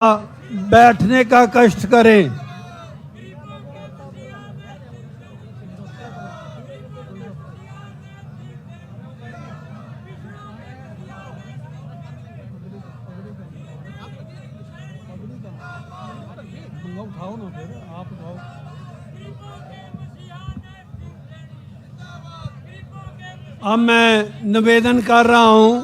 बैठने का कष्ट करें। उठाओ ना, फिर आप उठाओ। अब मैं निवेदन कर रहा हूं,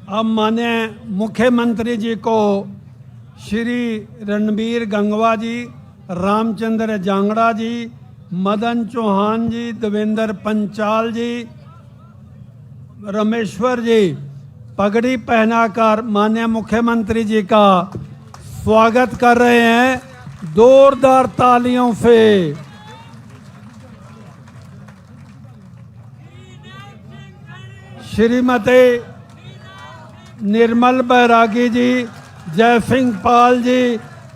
अब माननीय मुख्यमंत्री जी को श्री रणबीर गंगवा जी, रामचंद्र जांगड़ा जी, मदन चौहान जी, देवेंद्र पंचाल जी, रमेश्वर जी पगड़ी पहनाकर माननीय मुख्यमंत्री जी का स्वागत कर रहे हैं जोरदार तालियों से। श्रीमती निर्मल बैरागी जी, जय सिंह पाल जी,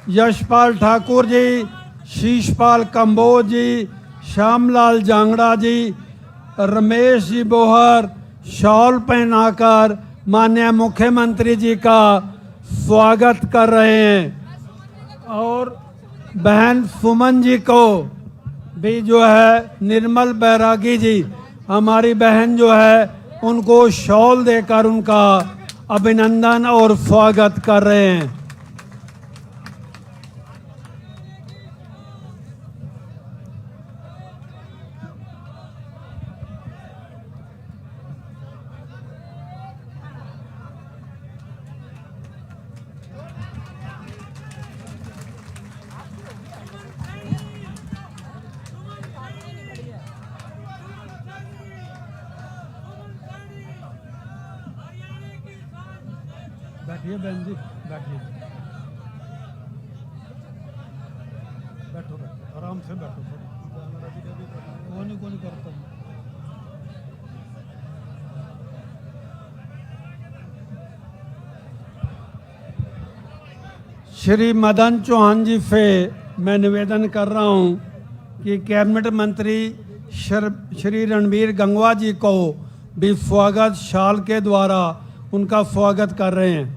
यशपाल ठाकुर जी, शीशपाल कंबोज जी, श्यामलाल जांगड़ा जी, रमेश जी बोहर शॉल पहनाकर माननीय मुख्यमंत्री जी का स्वागत कर रहे हैं। और बहन सुमन जी को भी जो है, निर्मल बैरागी जी हमारी बहन जो है, उनको शॉल देकर उनका अभिनंदन और स्वागत कर रहे हैं। बैठिए बहन जी, बैठिए, बैठो बैठो, आराम से बैठो। कौन करता हूँ। श्री मदन चौहान जी से मैं निवेदन कर रहा हूं कि कैबिनेट मंत्री श्री रणबीर गंगवा जी को भी स्वागत शाल के द्वारा उनका स्वागत कर रहे हैं।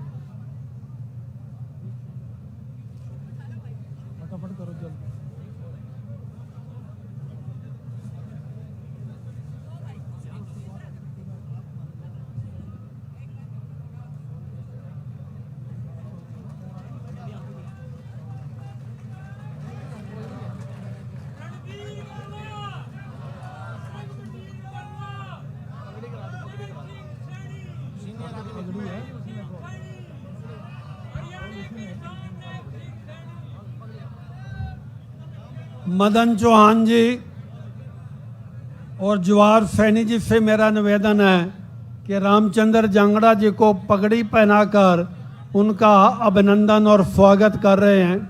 फटाफट करो जल्दी। मदन चौहान जी और जवाहर सैनी जी से मेरा निवेदन है कि रामचंद्र जांगड़ा जी को पगड़ी पहनाकर उनका अभिनंदन और स्वागत कर रहे हैं।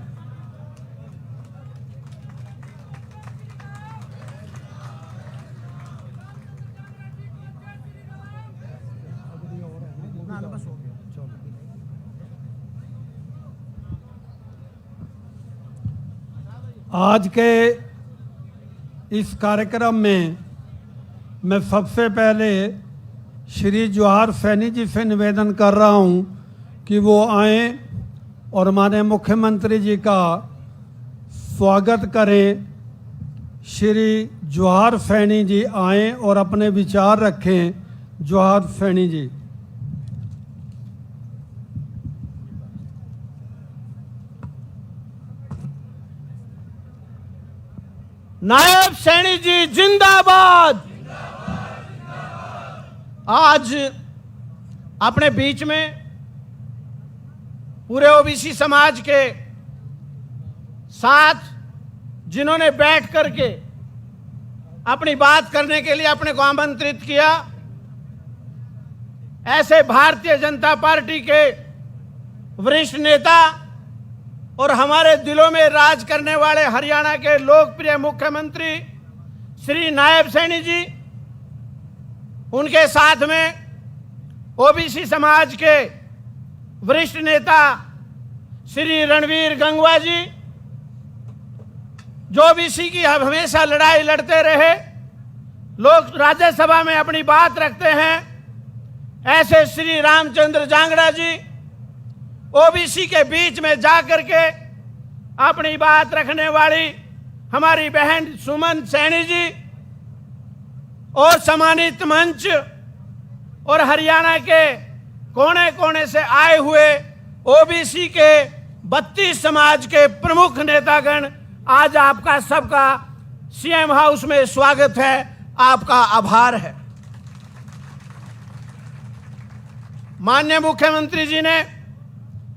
आज के इस कार्यक्रम में मैं सबसे पहले श्री जवाहर सैनी जी से निवेदन कर रहा हूं कि वो आएं और हमारे मुख्यमंत्री जी का स्वागत करें। श्री जवाहर सैनी जी आएं और अपने विचार रखें। जवाहर सैनी जी। नायब सैनी जी जिंदाबाद। आज अपने बीच में पूरे ओबीसी समाज के साथ जिन्होंने बैठ करके अपनी बात करने के लिए अपने को आमंत्रित किया, ऐसे भारतीय जनता पार्टी के वरिष्ठ नेता और हमारे दिलों में राज करने वाले हरियाणा के लोकप्रिय मुख्यमंत्री श्री नायब सैनी जी, उनके साथ में ओबीसी समाज के वरिष्ठ नेता श्री रणबीर गंगवा जी, जो ओबीसी की हमेशा लड़ाई लड़ते रहे, लोग राज्यसभा में अपनी बात रखते हैं, ऐसे श्री रामचंद्र जांगड़ा जी ओबीसी के बीच में जाकर के अपनी बात रखने वाली हमारी बहन सुमन सैनी जी और सम्मानित मंच और हरियाणा के कोने कोने से आए हुए ओबीसी के 32 समाज के प्रमुख नेतागण, आज आपका सबका सीएम हाउस में स्वागत है, आपका आभार है। माननीय मुख्यमंत्री जी ने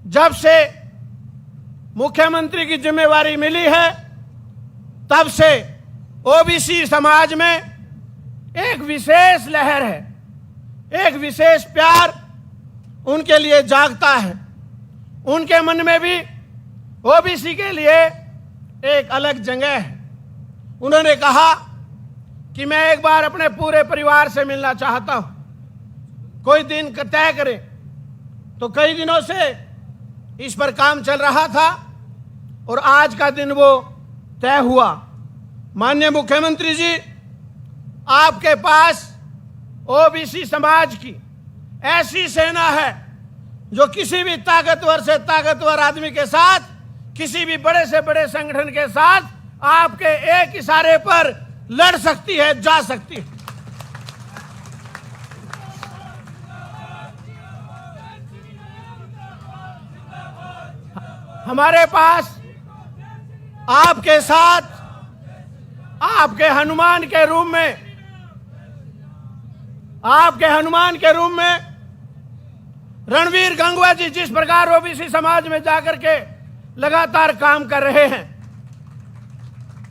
जब से मुख्यमंत्री की जिम्मेवारी मिली है तब से ओबीसी समाज में एक विशेष लहर है, एक विशेष प्यार उनके लिए जागता है। उनके मन में भी ओबीसी के लिए एक अलग जगह है। उन्होंने कहा कि मैं एक बार अपने पूरे परिवार से मिलना चाहता हूं, कोई दिन तय करें। तो कई दिनों से इस पर काम चल रहा था और आज का दिन वो तय हुआ। माननीय मुख्यमंत्री जी, आपके पास ओबीसी समाज की ऐसी सेना है जो किसी भी ताकतवर से ताकतवर आदमी के साथ, किसी भी बड़े से बड़े संगठन के साथ आपके एक इशारे पर लड़ सकती है, जा सकती है। हमारे पास आपके साथ आपके हनुमान के रूप में रणवीर गंगवा जी जिस प्रकार ओबीसी समाज में जाकर के लगातार काम कर रहे हैं,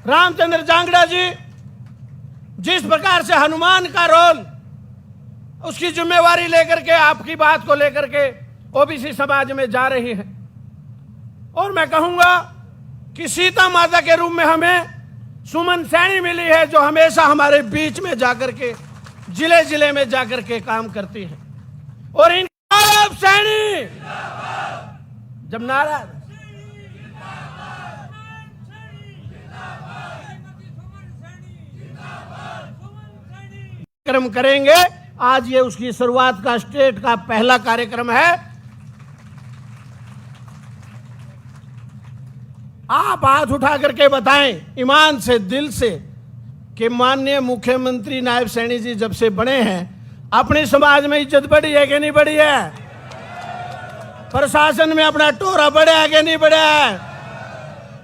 रामचंद्र जांगड़ा जी जिस प्रकार से हनुमान का रोल, उसकी जिम्मेवारी लेकर के आपकी बात को लेकर के ओबीसी समाज में जा रही है। और मैं कहूंगा कि सीता माता के रूप में हमें सुमन सैनी मिली है, जो हमेशा हमारे बीच में जाकर के जिले जिले में जाकर के काम करती है। और इन सैनी जब नारा कार्यक्रम करेंगे, आज ये उसकी शुरुआत का स्टेट का पहला कार्यक्रम है। आप हाथ उठा करके बताएं ईमान से, दिल से, कि माननीय मुख्यमंत्री नायब सैनी जी जब से बने हैं अपने समाज में इज्जत बढ़ी है कि नहीं बढ़ी है? प्रशासन में अपना टोरा बढ़ा है कि नहीं बढ़ा है?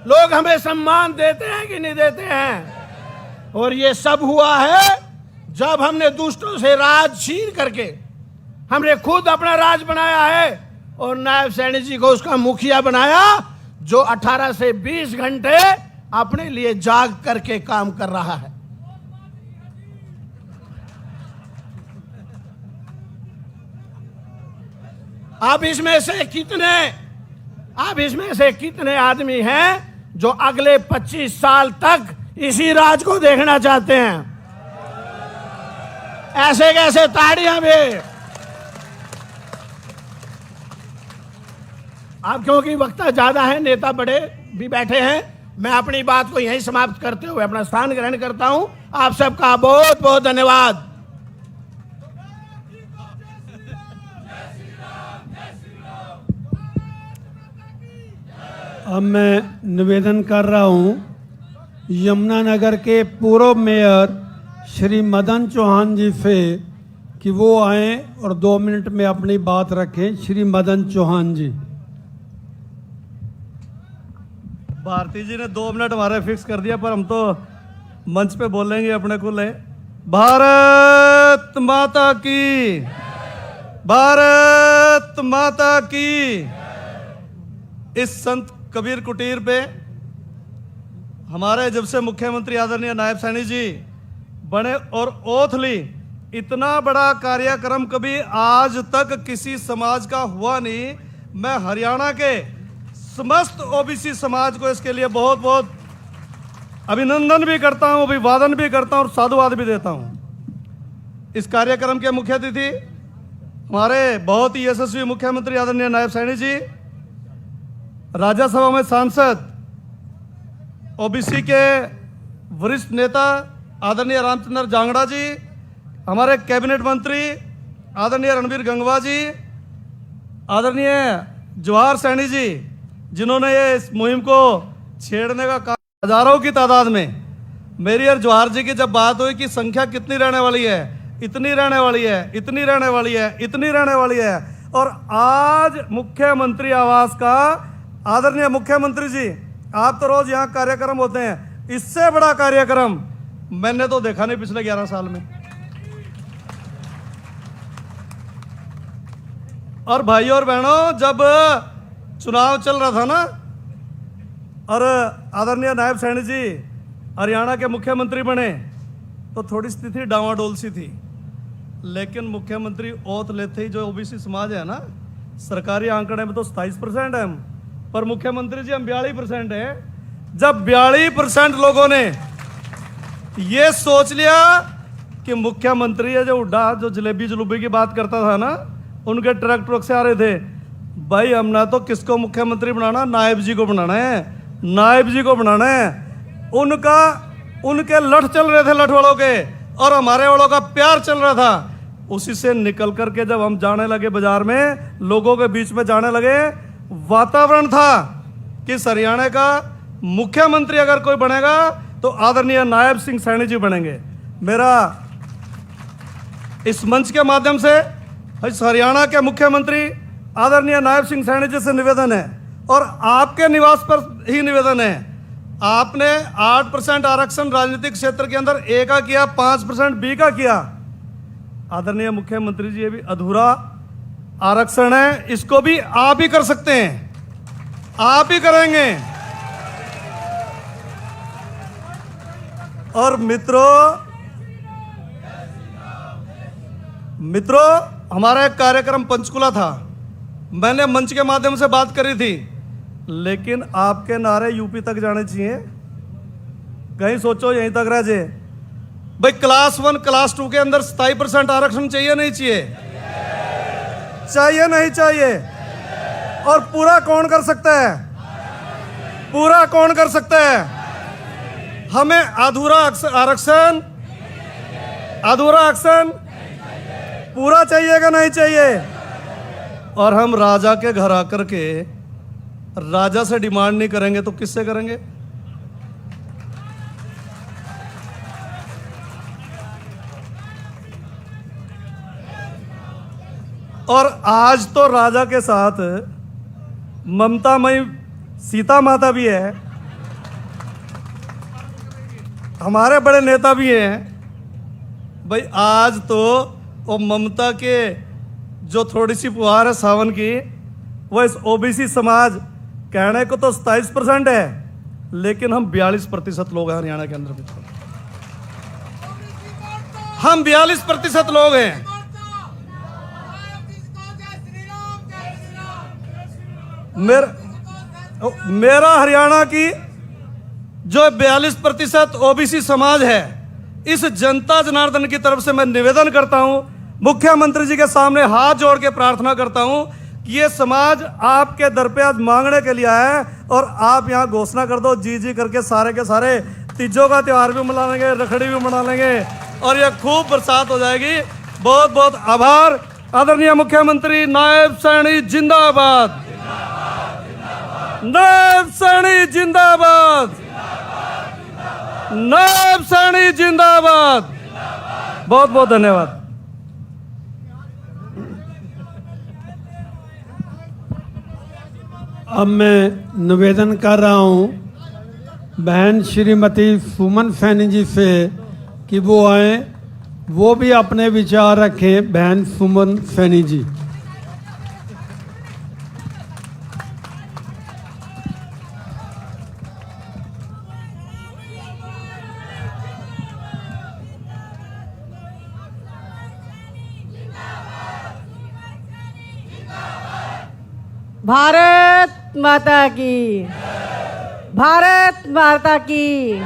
लोग हमें सम्मान देते हैं कि नहीं देते हैं? और ये सब हुआ है जब हमने दुष्टों से राज छीन करके हमने खुद अपना राज बनाया है और नायब सैनी जी को उसका मुखिया बनाया, जो 18 से 20 घंटे अपने लिए जाग करके काम कर रहा है। अब इसमें से कितने आदमी हैं जो अगले 25 साल तक इसी राज को देखना चाहते हैं? ऐसे कैसे ताड़ियां भी। अब क्योंकि वक्ता ज्यादा है, नेता बड़े भी बैठे हैं, मैं अपनी बात को यहीं समाप्त करते हुए अपना स्थान ग्रहण करता हूं। आप सबका बहुत बहुत धन्यवाद। अब मैं निवेदन कर रहा हूं यमुनानगर के पूर्व मेयर श्री मदन चौहान जी से कि वो आए और 2 मिनट में अपनी बात रखें। श्री मदन चौहान जी। भारती जी ने 2 मिनट हमारे फिक्स कर दिया, पर हम तो मंच पे बोलेंगे अपने को ले। भारत माता की, भारत माता की। इस संत कबीर कुटीर पे हमारे जब से मुख्यमंत्री आदरणीय नायब सैनी जी बने और ओथ ली, इतना बड़ा कार्यक्रम कभी आज तक किसी समाज का हुआ नहीं। मैं हरियाणा के समस्त ओबीसी समाज को इसके लिए बहुत बहुत अभिनंदन भी करता हूं, अभिवादन भी करता हूं और साधुवाद भी देता हूं। इस कार्यक्रम के मुख्य अतिथि हमारे बहुत ही यशस्वी मुख्यमंत्री आदरणीय नायब सैनी जी, राज्यसभा में सांसद, ओबीसी के वरिष्ठ नेता आदरणीय रामचंद्र जांगड़ा जी, हमारे कैबिनेट मंत्री आदरणीय रणबीर गंगवा जी, आदरणीय जवाहर सैनी जी, जिन्होंने ये इस मुहिम को छेड़ने का काम, हजारों की तादाद में। मेरी और जवाहर जी की जब बात हुई कि संख्या कितनी रहने वाली है, इतनी रहने वाली है, इतनी रहने वाली है, इतनी रहने वाली है, और आज मुख्यमंत्री आवास का, आदरणीय मुख्यमंत्री जी, आप तो रोज यहाँ कार्यक्रम होते हैं, इससे बड़ा कार्यक्रम मैंने तो देखा नहीं पिछले 11 साल में। और भाइयों और बहनों, जब चुनाव चल रहा था ना, और आदरणीय नायब सैनी जी हरियाणा के मुख्यमंत्री बने, तो थोड़ी स्थिति डावाडोल सी थी। लेकिन मुख्यमंत्री ओथ लेते ही, जो ओबीसी समाज है ना, सरकारी आंकड़े में तो 27% है हम, पर मुख्यमंत्री जी हम 42% है। जब 42% लोगों ने ये सोच लिया कि मुख्यमंत्री है जो उड्डा, जो जलेबी जलूबी की बात करता था ना, उनके ट्रक से आ रहे थे, भाई हमने तो किसको मुख्यमंत्री बनाना, नायब जी को बनाना है, नायब जी को बनाना है। उनके लठ चल रहे थे, लठ वालों के, और हमारे वालों का प्यार चल रहा था। उसी से निकल करके जब हम जाने लगे बाजार में, लोगों के बीच में जाने लगे, वातावरण था कि हरियाणा का मुख्यमंत्री अगर कोई बनेगा तो आदरणीय नायब सिंह सैनी जी बनेंगे। मेरा इस मंच के माध्यम से इस हरियाणा के मुख्यमंत्री आदरणीय नायब सिंह सैनी जी से निवेदन है, और आपके निवास पर ही निवेदन है। आपने 8% आरक्षण राजनीतिक क्षेत्र के अंदर ए का किया, 5% बी का किया। आदरणीय मुख्यमंत्री जी, ये भी अधूरा आरक्षण है, इसको भी आप ही कर सकते हैं, आप ही करेंगे। और मित्रों, हमारा एक कार्यक्रम पंचकुला था, मैंने मंच के माध्यम से बात करी थी, लेकिन आपके नारे यूपी तक जाने चाहिए। कहीं सोचो यहीं तक रह जाए। भाई क्लास 1 क्लास 2 के अंदर 27% आरक्षण चाहिए नहीं चाहिए? चाहिए नहीं चाहिए? और पूरा कौन कर सकता है? पूरा कौन कर सकता है? हमें अधूरा आरक्षण पूरा चाहिएगा नहीं चाहिए? और हम राजा के घर आकर के राजा से डिमांड नहीं करेंगे तो किससे करेंगे? और आज तो राजा के साथ ममतामयी सीता माता भी है, हमारे बड़े नेता भी हैं। भाई आज तो वो ममता के जो थोड़ी सी फुहार है सावन की, वो इस ओबीसी समाज, कहने को तो 27% है, लेकिन हम 42% लोग हैं हरियाणा के अंदर। हम 42% लोग हैं। मेरा हरियाणा की जो 42% ओबीसी समाज है, इस जनता जनार्दन की तरफ से मैं निवेदन करता हूं, मुख्यमंत्री जी के सामने हाथ जोड़ के प्रार्थना करता हूं कि ये समाज आपके दर पे आज मांगने के लिए आया है, और आप यहां घोषणा कर दो जी जी करके सारे के सारे तीजों का त्योहार भी मना लेंगे, रखड़ी भी मना लेंगे, और ये खूब बरसात हो जाएगी। बहुत बहुत आभार। आदरणीय मुख्यमंत्री नायब सैनी जिंदाबाद, नायब सैनी जिंदाबाद, नायब सैनी जिंदाबाद। बहुत बहुत धन्यवाद। अब मैं निवेदन कर रहा हूं बहन श्रीमती सुमन सैनी जी से कि वो आए, वो भी अपने विचार रखें। बहन सुमन सैनी जी। भारत माता की, भारत माता की।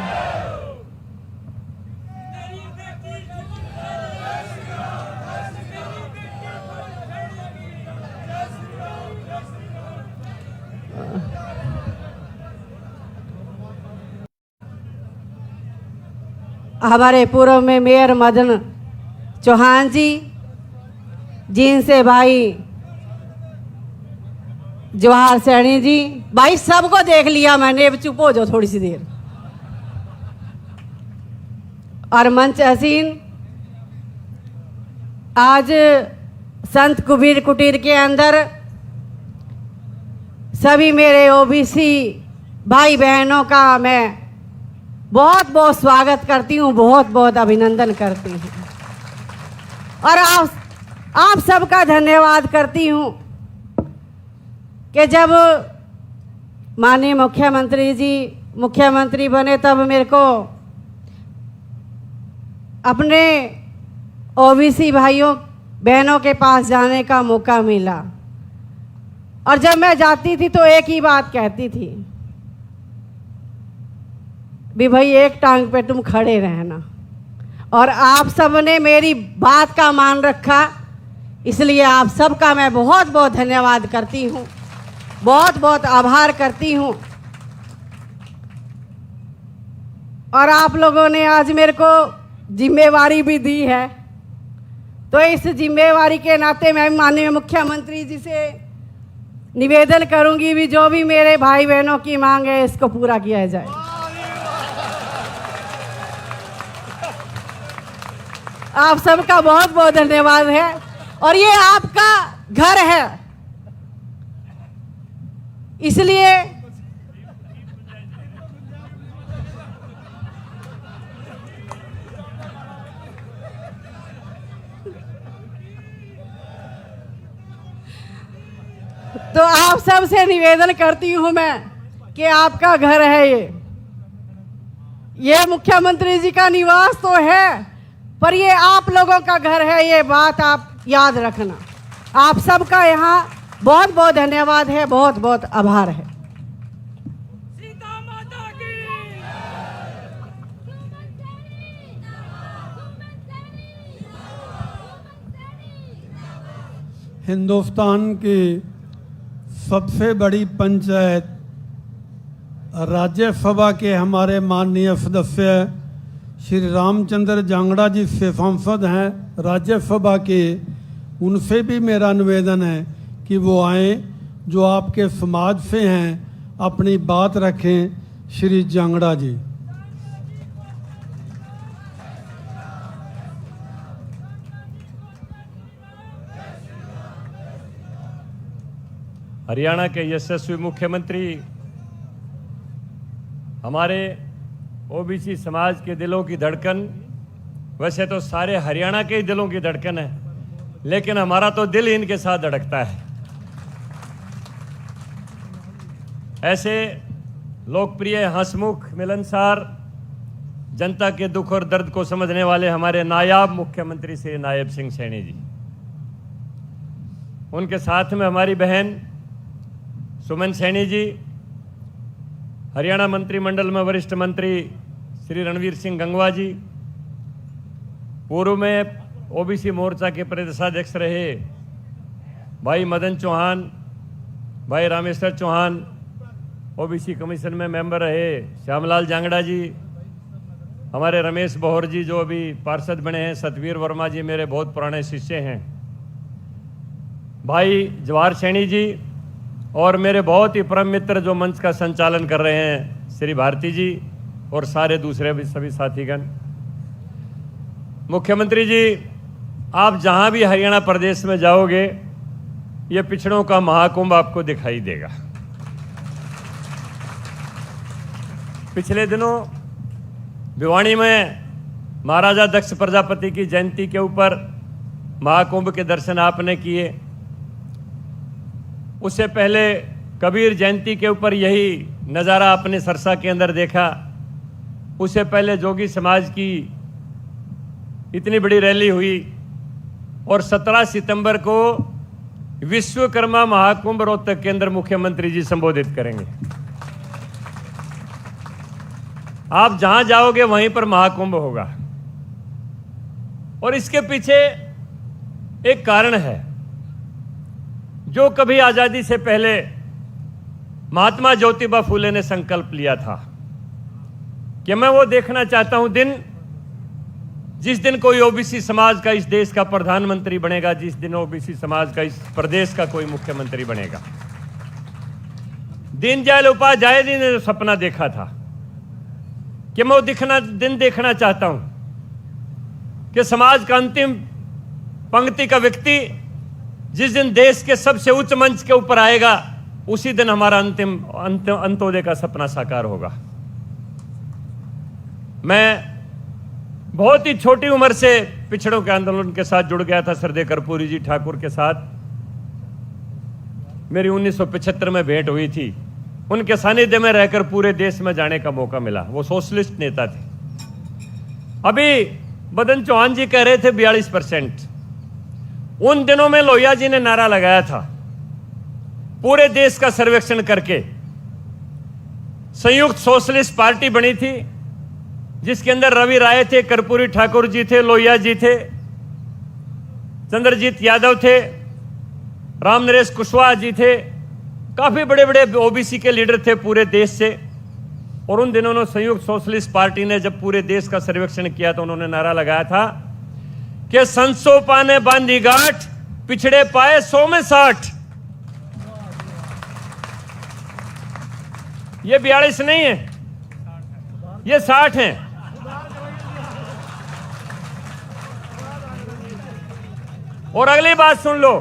हमारे पूर्व में मेयर मदन चौहान जी, जिनसे भाई जवाहर सैनी जी, भाई सबको देख लिया मैंने, अब चुप हो जाओ थोड़ी सी देर। और मंच हसीन, आज संत कबीर कुटीर के अंदर सभी मेरे ओबीसी भाई बहनों का मैं बहुत बहुत स्वागत करती हूँ, बहुत बहुत अभिनंदन करती हूँ और आप सबका धन्यवाद करती हूँ कि जब माननीय मुख्यमंत्री जी मुख्यमंत्री बने तब मेरे को अपने ओबीसी भाइयों बहनों के पास जाने का मौका मिला और जब मैं जाती थी तो एक ही बात कहती थी भी भाई एक टांग पे तुम खड़े रहना, और आप सब ने मेरी बात का मान रखा, इसलिए आप सबका मैं बहुत बहुत धन्यवाद करती हूँ, बहुत बहुत आभार करती हूँ। और आप लोगों ने आज मेरे को जिम्मेवारी भी दी है, तो इस जिम्मेवारी के नाते मैं माननीय मुख्यमंत्री जी से निवेदन करूंगी भी जो भी मेरे भाई बहनों की मांग है इसको पूरा किया जाए। आप सबका बहुत बहुत धन्यवाद है और ये आपका घर है, इसलिए तो आप सबसे निवेदन करती हूं मैं कि आपका घर है ये मुख्यमंत्री जी का निवास तो है, पर ये आप लोगों का घर है, ये बात आप याद रखना। आप सबका यहाँ बहुत बहुत धन्यवाद है, बहुत बहुत आभार है। हिंदुस्तान की सबसे बड़ी पंचायत राज्यसभा के हमारे माननीय सदस्य श्री रामचंद्र जांगड़ा जी से सांसद हैं राज्यसभा के, उनसे भी मेरा निवेदन है कि वो आए, जो आपके समाज से हैं, अपनी बात रखें। श्री जांगड़ा जी। हरियाणा के यशस्वी मुख्यमंत्री हमारे ओबीसी समाज के दिलों की धड़कन, वैसे तो सारे हरियाणा के ही दिलों की धड़कन है, लेकिन हमारा तो दिल इनके साथ धड़कता है। ऐसे लोकप्रिय, हंसमुख, मिलनसार, जनता के दुख और दर्द को समझने वाले हमारे नायाब मुख्यमंत्री श्री नायब सिंह सैनी जी, उनके साथ में हमारी बहन सुमन सैनी जी, हरियाणा मंत्रिमंडल में वरिष्ठ मंत्री श्री रणवीर सिंह गंगवा जी, पूर्व में ओबीसी मोर्चा के प्रदेशाध्यक्ष रहे भाई मदन चौहान, भाई रामेश्वर चौहान, ओबीसी कमीशन में मेंबर रहे श्यामलाल जांगड़ा जी, हमारे रमेश बहोर जी जो अभी पार्षद बने हैं, सतवीर वर्मा जी मेरे बहुत पुराने शिष्य हैं, भाई जवाहर सैनी जी, और मेरे बहुत ही परम मित्र जो मंच का संचालन कर रहे हैं श्री भारती जी, और सारे दूसरे भी सभी साथीगण। मुख्यमंत्री जी, आप जहां भी हरियाणा प्रदेश में जाओगे ये पिछड़ों का महाकुंभ आपको दिखाई देगा। पिछले दिनों भिवानी में महाराजा दक्ष प्रजापति की जयंती के ऊपर महाकुंभ के दर्शन आपने किए। उससे पहले कबीर जयंती के ऊपर यही नज़ारा आपने सरसा के अंदर देखा। उससे पहले जोगी समाज की इतनी बड़ी रैली हुई और 17 सितंबर को विश्वकर्मा महाकुंभ रोहतक के अंदर मुख्यमंत्री जी संबोधित करेंगे। आप जहां जाओगे वहीं पर महाकुंभ होगा और इसके पीछे एक कारण है। जो कभी आजादी से पहले महात्मा ज्योतिबा फूले ने संकल्प लिया था कि मैं वो देखना चाहता हूं दिन जिस दिन कोई ओबीसी समाज का इस देश का प्रधानमंत्री बनेगा, जिस दिन ओबीसी समाज का इस प्रदेश का कोई मुख्यमंत्री बनेगा। दीनदयाल उपाध्याय जी ने जो सपना देखा था कि मैं वो दिन देखना चाहता हूं कि समाज का अंतिम पंक्ति का व्यक्ति जिस दिन देश के सबसे उच्च मंच के ऊपर आएगा, उसी दिन हमारा अंत्योदय का सपना साकार होगा। मैं बहुत ही छोटी उम्र से पिछड़ों के आंदोलन के साथ जुड़ गया था। सरदेव कर्पूरी जी ठाकुर के साथ मेरी 1975 में भेंट हुई थी। उनके सानिध्य में रहकर पूरे देश में जाने का मौका मिला। वो सोशलिस्ट नेता थे। अभी मदन चौहान जी कह रहे थे 42%। उन दिनों में लोहिया जी ने नारा लगाया था, पूरे देश का सर्वेक्षण करके संयुक्त सोशलिस्ट पार्टी बनी थी, जिसके अंदर रवि राय थे, कर्पूरी ठाकुर जी थे, लोहिया जी थे, चंद्रजीत यादव थे, रामनरेश कुशवाहा जी थे। काफी बड़े बड़े ओबीसी के लीडर थे पूरे देश से। और उन दिनों संयुक्त सोशलिस्ट पार्टी ने जब पूरे देश का सर्वेक्षण किया तो उन्होंने नारा लगाया था कि संसो पाने बांधी गांठ, पिछड़े पाए 100 में 60। ये 42 नहीं है, ये 60 है। और अगली बात सुन लो,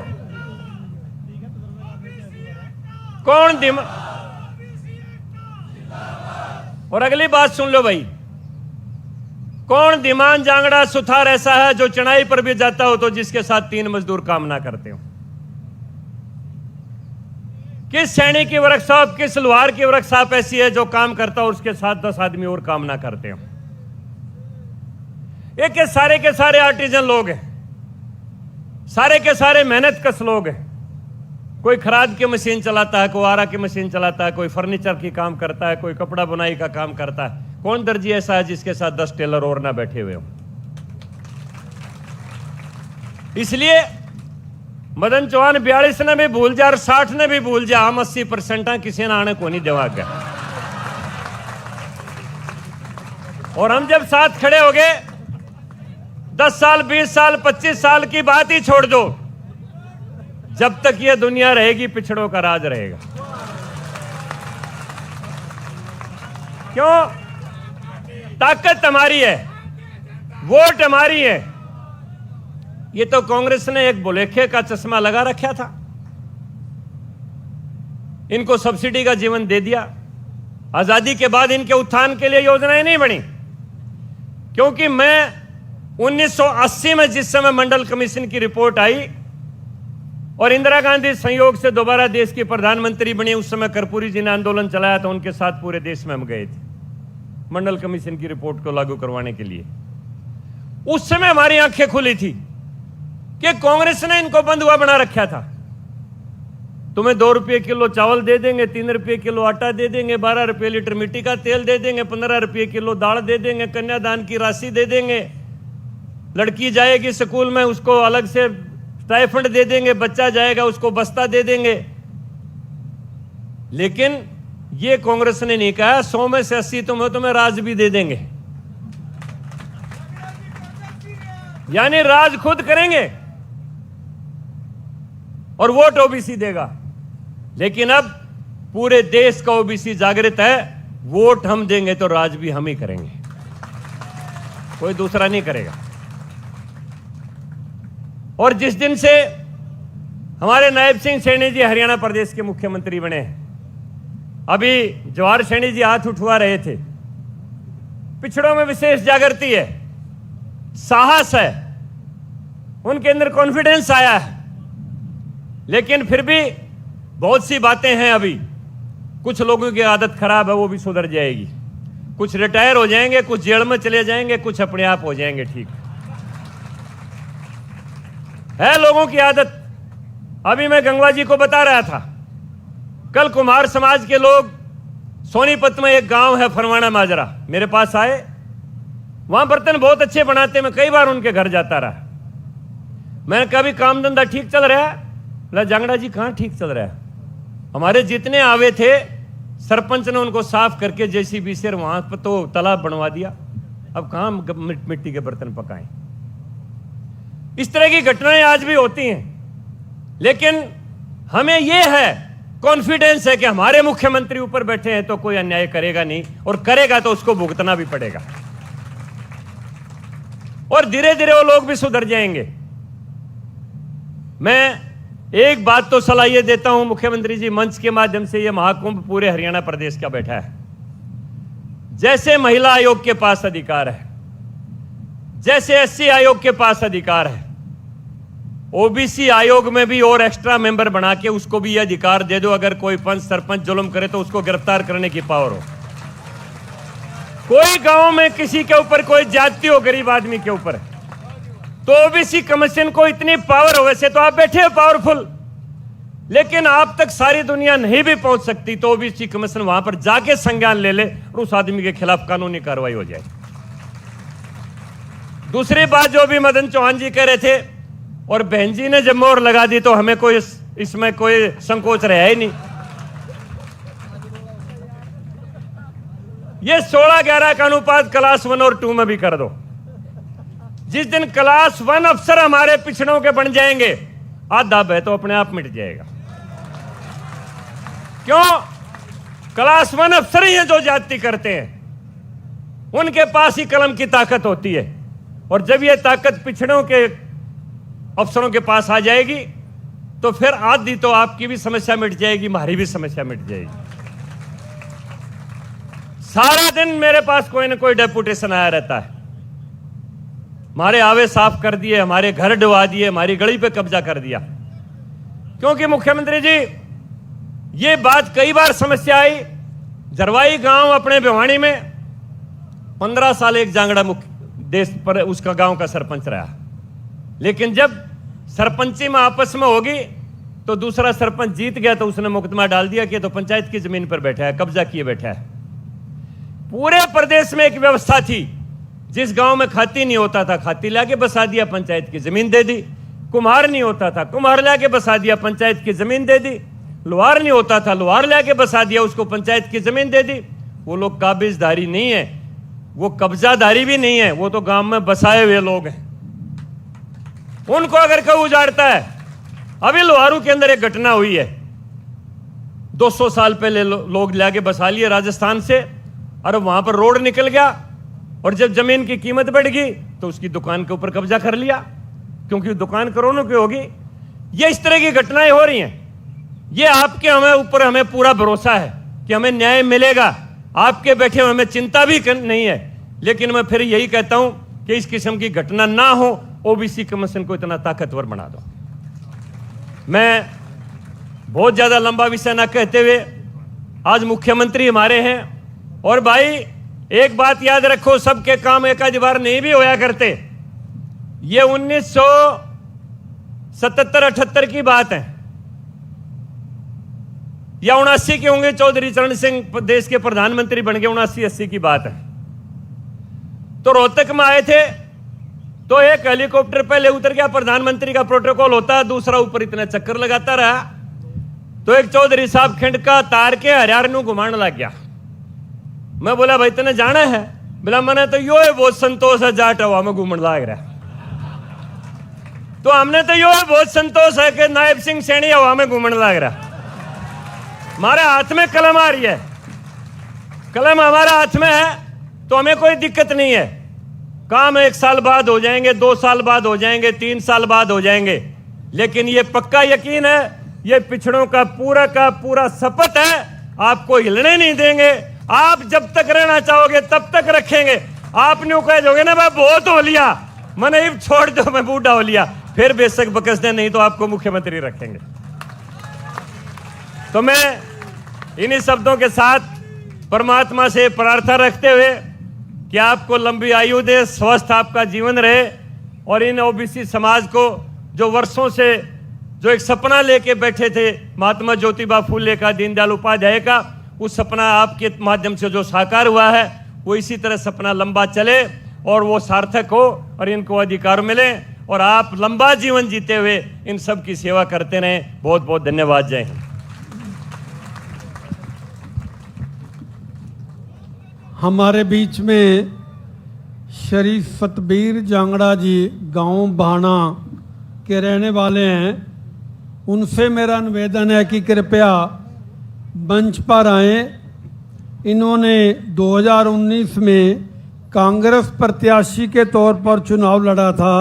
और अगली बात सुन लो भाई, कौन दिमान जांगड़ा सुथार ऐसा है जो चढ़ाई पर भी जाता हो तो जिसके साथ 3 मजदूर काम ना करते हो? किस सैनिक की वर्कशॉप, किस लोहार की वर्कशॉप ऐसी है जो काम करता हो उसके साथ 10 आदमी और काम ना करते हो? एक के सारे आर्टिजन लोग हैं, सारे के सारे मेहनत कश लोग हैं। कोई खराद की मशीन चलाता है, कोई आरा की मशीन चलाता है, कोई फर्नीचर की काम करता है, कोई कपड़ा बुनाई का काम करता है। कौन दर्जी ऐसा है जिसके साथ 10 टेलर और ना बैठे हुए हो? इसलिए मदन चौहान 42 ने भी भूल जा और 60 ने भी भूल जा, हम 80% किसी ने आने को नहीं देवा गया। और हम जब साथ खड़े हो गए, 10 साल, 20 साल, 25 साल की बात ही छोड़ दो, जब तक ये दुनिया रहेगी पिछड़ों का राज रहेगा। क्यों? ताकत हमारी है, वोट हमारी है। ये तो कांग्रेस ने एक बुलेखे का चश्मा लगा रखा था, इनको सब्सिडी का जीवन दे दिया। आजादी के बाद इनके उत्थान के लिए योजनाएं नहीं बनी। क्योंकि मैं 1980 में जिस समय मंडल कमीशन की रिपोर्ट आई और इंदिरा गांधी संयोग से दोबारा देश की प्रधानमंत्री बनी, उस समय कर्पूरी जी ने आंदोलन चलाया था, उनके साथ पूरे देश में हम गए थे मंडल कमीशन की रिपोर्ट को लागू करवाने के लिए। उस समय हमारी आंखें खुली थी कि कांग्रेस ने इनको बंधुआ बना रखा था। तुम्हें 2 रुपये किलो चावल दे देंगे, 3 रुपये किलो आटा दे देंगे, 12 रुपये लीटर मिट्टी का तेल दे देंगे, 15 रुपये किलो दाल दे देंगे, कन्यादान की राशि दे देंगे, लड़की जाएगी स्कूल में उसको अलग से स्टाइफंड दे देंगे, बच्चा जाएगा उसको बस्ता दे देंगे। लेकिन ये कांग्रेस ने नहीं कहा 100 में से 80 तुम्हें राज भी दे देंगे, यानी राज खुद करेंगे और वोट ओबीसी देगा। लेकिन अब पूरे देश का ओबीसी जागृत है, वोट हम देंगे तो राज भी हम ही करेंगे, कोई दूसरा नहीं करेगा। और जिस दिन से हमारे नायब सिंह सैनी जी हरियाणा प्रदेश के मुख्यमंत्री बने, अभी जवाहर सैनी जी हाथ उठवा रहे थे, पिछड़ों में विशेष जागृति है, साहस है, उनके अंदर कॉन्फिडेंस आया है। लेकिन फिर भी बहुत सी बातें हैं, अभी कुछ लोगों की आदत खराब है, वो भी सुधर जाएगी। कुछ रिटायर हो जाएंगे, कुछ जेल में चले जाएंगे, कुछ अपने आप हो जाएंगे ठीक है लोगों की आदत। अभी मैं गंगवा जी को बता रहा था, कल कुम्हार समाज के लोग सोनीपत में एक गांव है फरवाना माजरा, मेरे पास आए। वहां बर्तन बहुत अच्छे बनाते, मैं कई बार उनके घर जाता रहा। मैंने कभी काम धंधा ठीक चल रहा है? बोला जांगड़ा जी कहां ठीक चल रहा है, हमारे जितने आवे थे सरपंच ने उनको साफ करके जेसीबी से वहां पर तो तालाब बनवा दिया। अब कहां हम मिट्टी के बर्तन पकाएं। इस तरह की घटनाएं आज भी होती हैं, लेकिन हमें यह है, कॉन्फिडेंस है कि हमारे मुख्यमंत्री ऊपर बैठे हैं तो कोई अन्याय करेगा नहीं, और करेगा तो उसको भुगतना भी पड़ेगा, और धीरे धीरे वो लोग भी सुधर जाएंगे। मैं एक बात तो सलाह ये देता हूं मुख्यमंत्री जी, मंच के माध्यम से, ये महाकुंभ पूरे हरियाणा प्रदेश का बैठा है। जैसे महिला आयोग के पास अधिकार है, जैसे एससी आयोग के पास अधिकार है, ओबीसी आयोग में भी और एक्स्ट्रा मेंबर बना के उसको भी ये अधिकार दे दो, अगर कोई पंच सरपंच जुल्म करे तो उसको गिरफ्तार करने की पावर हो। कोई गांव में किसी के ऊपर कोई जाति हो, गरीब आदमी के ऊपर, तो ओबीसी कमीशन को इतनी पावर हो, वैसे तो आप बैठे हो पावरफुल, लेकिन आप तक सारी दुनिया नहीं भी पहुंच सकती, तो ओबीसी कमीशन वहां पर जाके संज्ञान ले ले और उस आदमी के खिलाफ कानूनी कार्रवाई हो जाए। दूसरी बात जो भी मदन चौहान जी कह रहे थे, और बहन जी ने जब मोहर लगा दी तो हमें कोई इसमें कोई संकोच रहा ही नहीं। ये 16-11 का अनुपात क्लास 1 और 2 में भी कर दो। जिस दिन क्लास 1 अफसर हमारे पिछड़ों के बन जाएंगे, आधा भय तो अपने आप मिट जाएगा। क्यों? क्लास 1 अफसर ही हैं जो जाति करते हैं, उनके पास ही कलम की ताकत होती है, और जब ये ताकत पिछड़ों के अफसरों के पास आ जाएगी तो फिर आधी तो आपकी भी समस्या मिट जाएगी, हमारी भी समस्या मिट जाएगी। सारा दिन मेरे पास कोई ना कोई डेपुटेशन आया रहता है, हमारे आवे साफ कर दिए, हमारे घर डुबा दिए, हमारी गली पे कब्जा कर दिया। क्योंकि मुख्यमंत्री जी, ये बात कई बार समस्या आई। जरवाई गांव अपने भिवानी में 15 साल एक जांगड़ा मुख्य देश पर उसका गांव का सरपंच रहा, लेकिन जब सरपंची में आपस में होगी तो दूसरा सरपंच जीत गया तो उसने मुकदमा डाल दिया कि तो पंचायत की जमीन पर बैठा है, कब्जा किए बैठा है। पूरे प्रदेश में एक व्यवस्था थी, जिस गांव में खाती नहीं होता था खाती लाके बसा दिया, पंचायत की जमीन दे दी। कुम्हार नहीं होता था, कुम्हार लाके बसा दिया, पंचायत की जमीन दे दी। लोहार नहीं होता था, लोहार लाके बसा दिया, उसको पंचायत की जमीन दे दी। वो लोग काबिजदारी नहीं है, वो कब्जादारी भी नहीं है, वो तो गांव में बसाए हुए लोग हैं। उनको अगर कोई उजाड़ता है, अभी लोहारू के अंदर एक घटना हुई है, 200 साल पहले लोग लाके बसा लिए राजस्थान से, और वहां पर रोड निकल गया, और जब जमीन की कीमत बढ़ गई तो उसकी दुकान के ऊपर कब्जा कर लिया, क्योंकि दुकान करोड़ों की होगी। ये इस तरह की घटनाएं हो रही हैं। ये आपके हमें ऊपर हमें पूरा भरोसा है कि हमें न्याय मिलेगा, आपके बैठे हमें चिंता भी नहीं है, लेकिन मैं फिर यही कहता हूं कि इस किस्म की घटना ना हो, ओबीसी कमीशन को इतना ताकतवर बना दो। मैं बहुत ज्यादा लंबा विषय ना कहते हुए, आज मुख्यमंत्री हमारे हैं, और भाई एक बात याद रखो, सबके काम एक आध बार नहीं भी होया करते। ये 1977-78 की बात है, या 79 के होंगे, चौधरी चरण सिंह देश के प्रधानमंत्री बन गए, 79-80 की बात है। तो रोहतक में आए थे, तो एक हेलीकॉप्टर पहले उतर गया, प्रधानमंत्री का प्रोटोकॉल होता है, दूसरा ऊपर इतना चक्कर लगाता रहा, तो एक चौधरी साहब खिंड का तार के हरियाणा नू घुमाने लग गया। मैं बोला भाई तने जाना है? बोला मैंने तो यो है बहुत संतोष है, जाट हवा में घूमने लग रहा। तो हमने तो यो है बहुत संतोष है कि नायब सिंह सैनी हवा में घूमने लग रहा। हमारे हाथ में कलम आ रही है, कलम हमारे हाथ में है, तो हमें कोई दिक्कत नहीं है। काम 1 साल बाद हो जाएंगे, 2 साल बाद हो जाएंगे, 3 साल बाद हो जाएंगे, लेकिन ये पक्का यकीन है, ये पिछड़ों का पूरा शपथ है, आपको हिलने नहीं देंगे। आप जब तक रहना चाहोगे तब तक रखेंगे। आप न्यू कह दोगे ना भाई बहुत हो लिया, मैंने अब छोड़ दो, मैं बूढ़ा हो लिया, फिर बेशक बकस दे, नहीं तो आपको मुख्यमंत्री रखेंगे। तो मैं इन्हीं शब्दों के साथ परमात्मा से प्रार्थना रखते हुए कि आपको लंबी आयु दे, स्वस्थ आपका जीवन रहे, और इन ओबीसी समाज को जो वर्षों से जो एक सपना लेके बैठे थे महात्मा ज्योतिबा फूले का, दीनदयाल उपाध्याय का, उस सपना आपके माध्यम से जो साकार हुआ है, वो इसी तरह सपना लंबा चले और वो सार्थक हो और इनको अधिकार मिले, और आप लंबा जीवन जीते हुए इन सब की सेवा करते रहें। बहुत बहुत धन्यवाद। जय हिंद। हमारे बीच में श्री सतबीर जांगड़ा जी गांव भाना के रहने वाले हैं, उनसे मेरा निवेदन है कि कृपया मंच पर आएं। इन्होंने 2019 में कांग्रेस प्रत्याशी के तौर पर चुनाव लड़ा था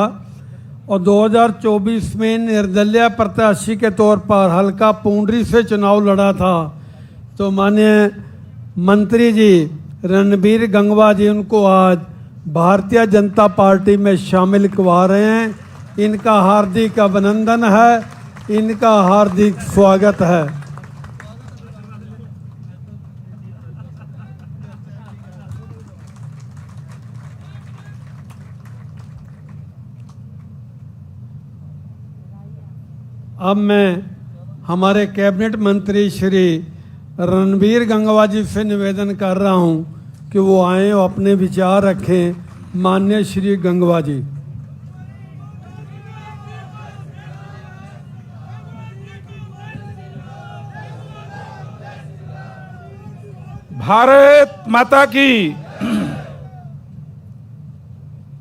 और 2024 में निर्दलीय प्रत्याशी के तौर पर हल्का पूंडरी से चुनाव लड़ा था। तो माननीय मंत्री जी रणबीर गंगवा जी उनको आज भारतीय जनता पार्टी में शामिल करवा रहे हैं। इनका हार्दिक अभिनंदन है, इनका हार्दिक स्वागत है। अब मैं हमारे कैबिनेट मंत्री श्री रणबीर गंगवा जी से निवेदन कर रहा हूं कि वो आएं और अपने विचार रखें। माननीय श्री गंगवा जी। भारत माता की।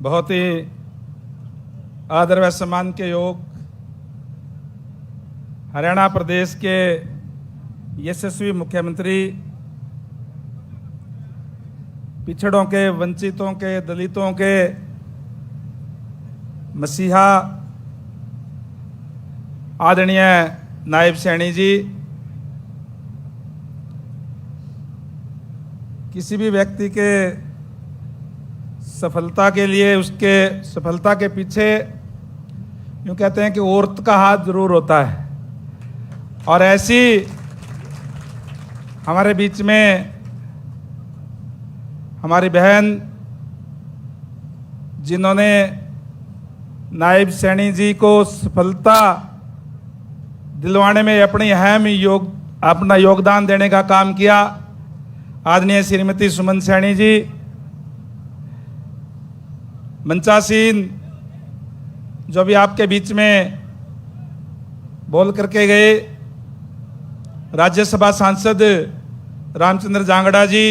बहुत ही आदर व सम्मान के योग हरियाणा प्रदेश के यशस्वी मुख्यमंत्री, पिछड़ों के, वंचितों के, दलितों के मसीहा आदरणीय नायब सैनी जी, किसी भी व्यक्ति के सफलता के लिए उसके सफलता के पीछे यूँ कहते हैं कि औरत का हाथ जरूर होता है। और ऐसी हमारे बीच में हमारी बहन जिन्होंने नायब सैनी जी को सफलता दिलवाने में अपना योगदान देने का काम किया, आदरणीय श्रीमती सुमन सैनी जी, मंचासीन जो भी आपके बीच में बोल करके गए, राज्यसभा सांसद रामचंद्र जांगड़ा जी,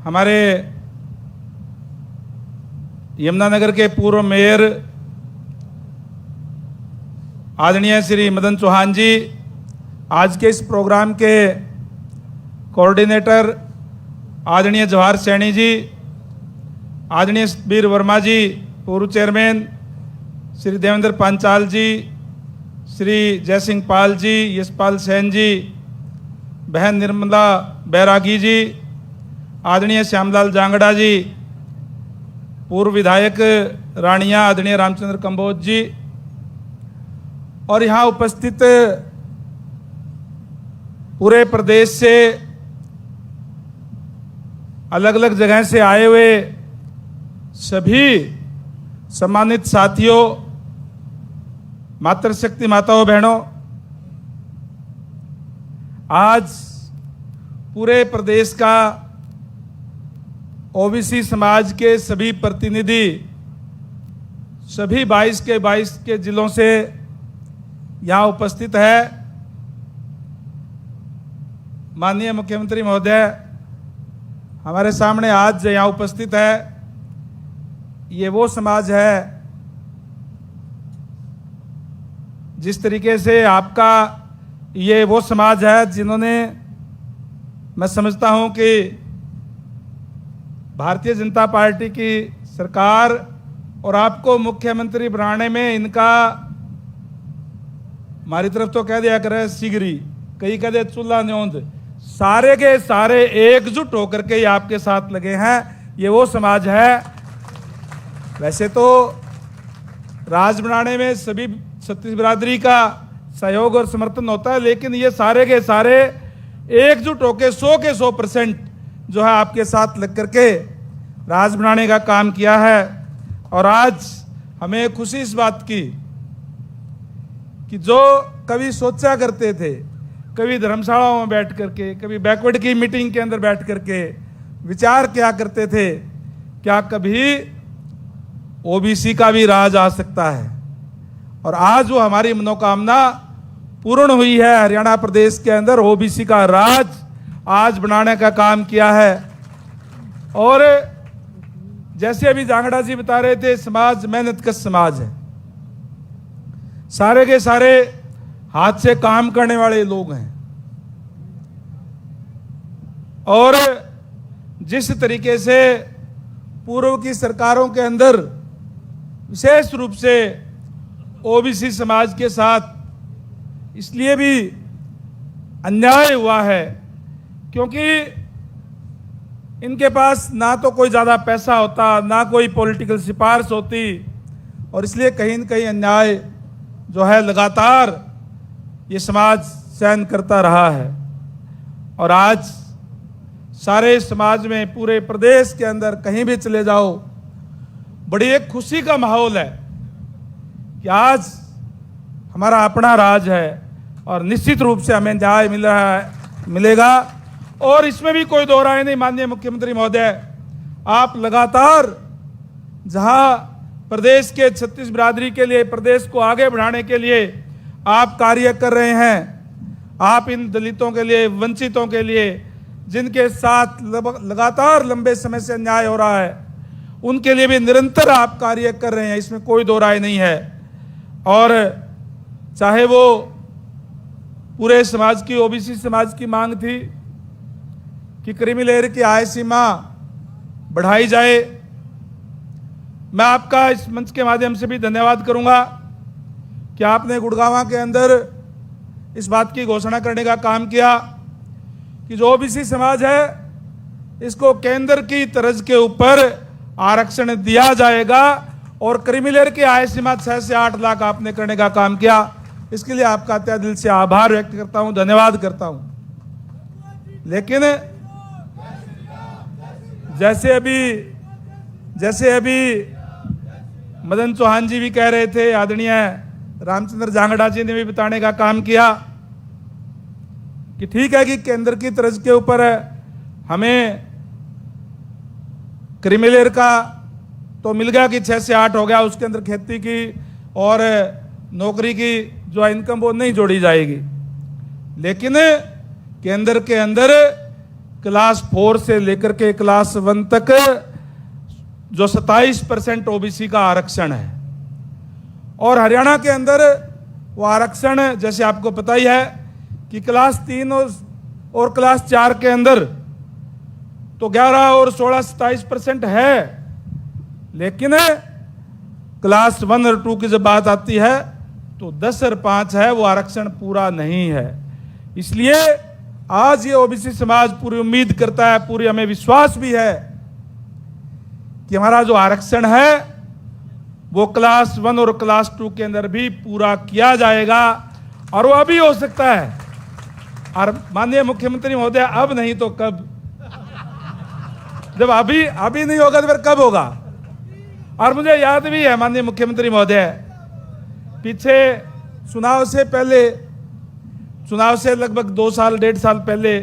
हमारे यमुनानगर के पूर्व मेयर आदरणीय श्री मदन चौहान जी, आज के इस प्रोग्राम के कोऑर्डिनेटर आदरणीय जवाहर सैनी जी, आदरणीय सतबीर वर्मा जी पूर्व चेयरमैन, श्री देवेंद्र पांचाल जी, श्री जयसिंह पाल जी, यशपाल सेन जी, बहन निर्मला बैरागी जी, आदरणीय श्यामलाल जांगड़ा जी, पूर्व विधायक रानिया आदरणीय रामचंद्र कंबोज जी, और यहाँ उपस्थित पूरे प्रदेश से अलग अलग जगह से आए हुए सभी सम्मानित साथियों, मातृशक्ति माताओं बहनों, आज पूरे प्रदेश का ओबीसी समाज के सभी प्रतिनिधि सभी 22 के जिलों से यहाँ उपस्थित है। माननीय मुख्यमंत्री महोदय, हमारे सामने आज यहाँ उपस्थित है, ये वो समाज है जिस तरीके से आपका ये वो समाज है जिन्होंने, मैं समझता हूं कि भारतीय जनता पार्टी की सरकार और आपको मुख्यमंत्री बनाने में इनका, हमारी तरफ तो कह दिया करे सिगरी, कई कह दे चूल्हा न्योंद, सारे के सारे एकजुट होकर के ये आपके साथ लगे हैं। ये वो समाज है। वैसे तो राज बनाने में सभी छत्तीस बिरादरी का सहयोग और समर्थन होता है, लेकिन ये सारे के सारे एकजुट होकर 100 के 100% जो है आपके साथ लग करके राज बनाने का काम किया है। और आज हमें खुशी इस बात की कि जो कभी सोचा करते थे, कभी धर्मशालाओं में बैठ करके, कभी बैकवर्ड की मीटिंग के अंदर बैठ करके विचार क्या करते थे, क्या कभी ओबीसी का भी राज आ सकता है। और आज वो हमारी मनोकामना पूर्ण हुई है। हरियाणा प्रदेश के अंदर ओबीसी का राज आज बनाने का काम किया है। और जैसे अभी जांगड़ा जी बता रहे थे, समाज मेहनत का समाज है, सारे के सारे हाथ से काम करने वाले लोग हैं। और जिस तरीके से पूर्व की सरकारों के अंदर विशेष रूप से ओबीसी समाज के साथ इसलिए भी अन्याय हुआ है क्योंकि इनके पास ना तो कोई ज़्यादा पैसा होता, ना कोई पॉलिटिकल सिफारिश होती, और इसलिए कहीं न कहीं अन्याय जो है लगातार ये समाज सहन करता रहा है। और आज सारे समाज में, पूरे प्रदेश के अंदर कहीं भी चले जाओ, बड़ी एक खुशी का माहौल है कि आज हमारा अपना राज है और निश्चित रूप से हमें न्याय मिलेगा। और इसमें भी कोई दो राय नहीं। माननीय मुख्यमंत्री महोदय, आप लगातार जहां प्रदेश के 36 बिरादरी के लिए, प्रदेश को आगे बढ़ाने के लिए आप कार्य कर रहे हैं, आप इन दलितों के लिए, वंचितों के लिए, जिनके साथ लगातार लंबे समय से अन्याय हो रहा है, उनके लिए भी निरंतर आप कार्य कर रहे हैं, इसमें कोई दो राय नहीं है। और चाहे वो पूरे समाज की, ओबीसी समाज की मांग थी कि क्रीमी लेयर की आय सीमा बढ़ाई जाए, मैं आपका इस मंच के माध्यम से भी धन्यवाद करूंगा कि आपने गुड़गांव के अंदर इस बात की घोषणा करने का काम किया कि जो ओबीसी समाज है इसको केंद्र की तर्ज के ऊपर आरक्षण दिया जाएगा, और क्रीमी लेयर की आय सीमा 6 से 8 लाख आपने करने का काम किया। इसके लिए आपका तहे दिल से आभार व्यक्त करता हूं, धन्यवाद करता हूं। लेकिन जैसे अभी मदन चौहान जी भी कह रहे थे, आदरणीय रामचंद्र जांगड़ा जी ने भी बताने का काम किया कि ठीक है कि केंद्र की तर्ज के ऊपर हमें क्रीमी लेयर का तो मिल गया कि 6 से 8 हो गया, उसके अंदर खेती की और नौकरी की जो इनकम वो नहीं जोड़ी जाएगी। लेकिन केंद्र के अंदर क्लास 4 से लेकर के क्लास 1 तक जो 27% ओबीसी का आरक्षण है, और हरियाणा के अंदर वो आरक्षण जैसे आपको पता ही है कि क्लास 3 और क्लास 4 के अंदर तो 11 और 16 27% है, लेकिन क्लास 1 और 2 की जब बात आती है तो 10 और 5 है, वो आरक्षण पूरा नहीं है। इसलिए आज ये ओबीसी समाज पूरी उम्मीद करता है, पूरी हमें विश्वास भी है कि हमारा जो आरक्षण है वो क्लास 1 और क्लास 2 के अंदर भी पूरा किया जाएगा, और वो अभी हो सकता है। और माननीय मुख्यमंत्री महोदय, अब नहीं तो कब? जब अभी नहीं होगा तो फिर कब होगा? और मुझे याद भी है माननीय मुख्यमंत्री महोदय, पीछे चुनाव से लगभग 2 साल 1.5 साल पहले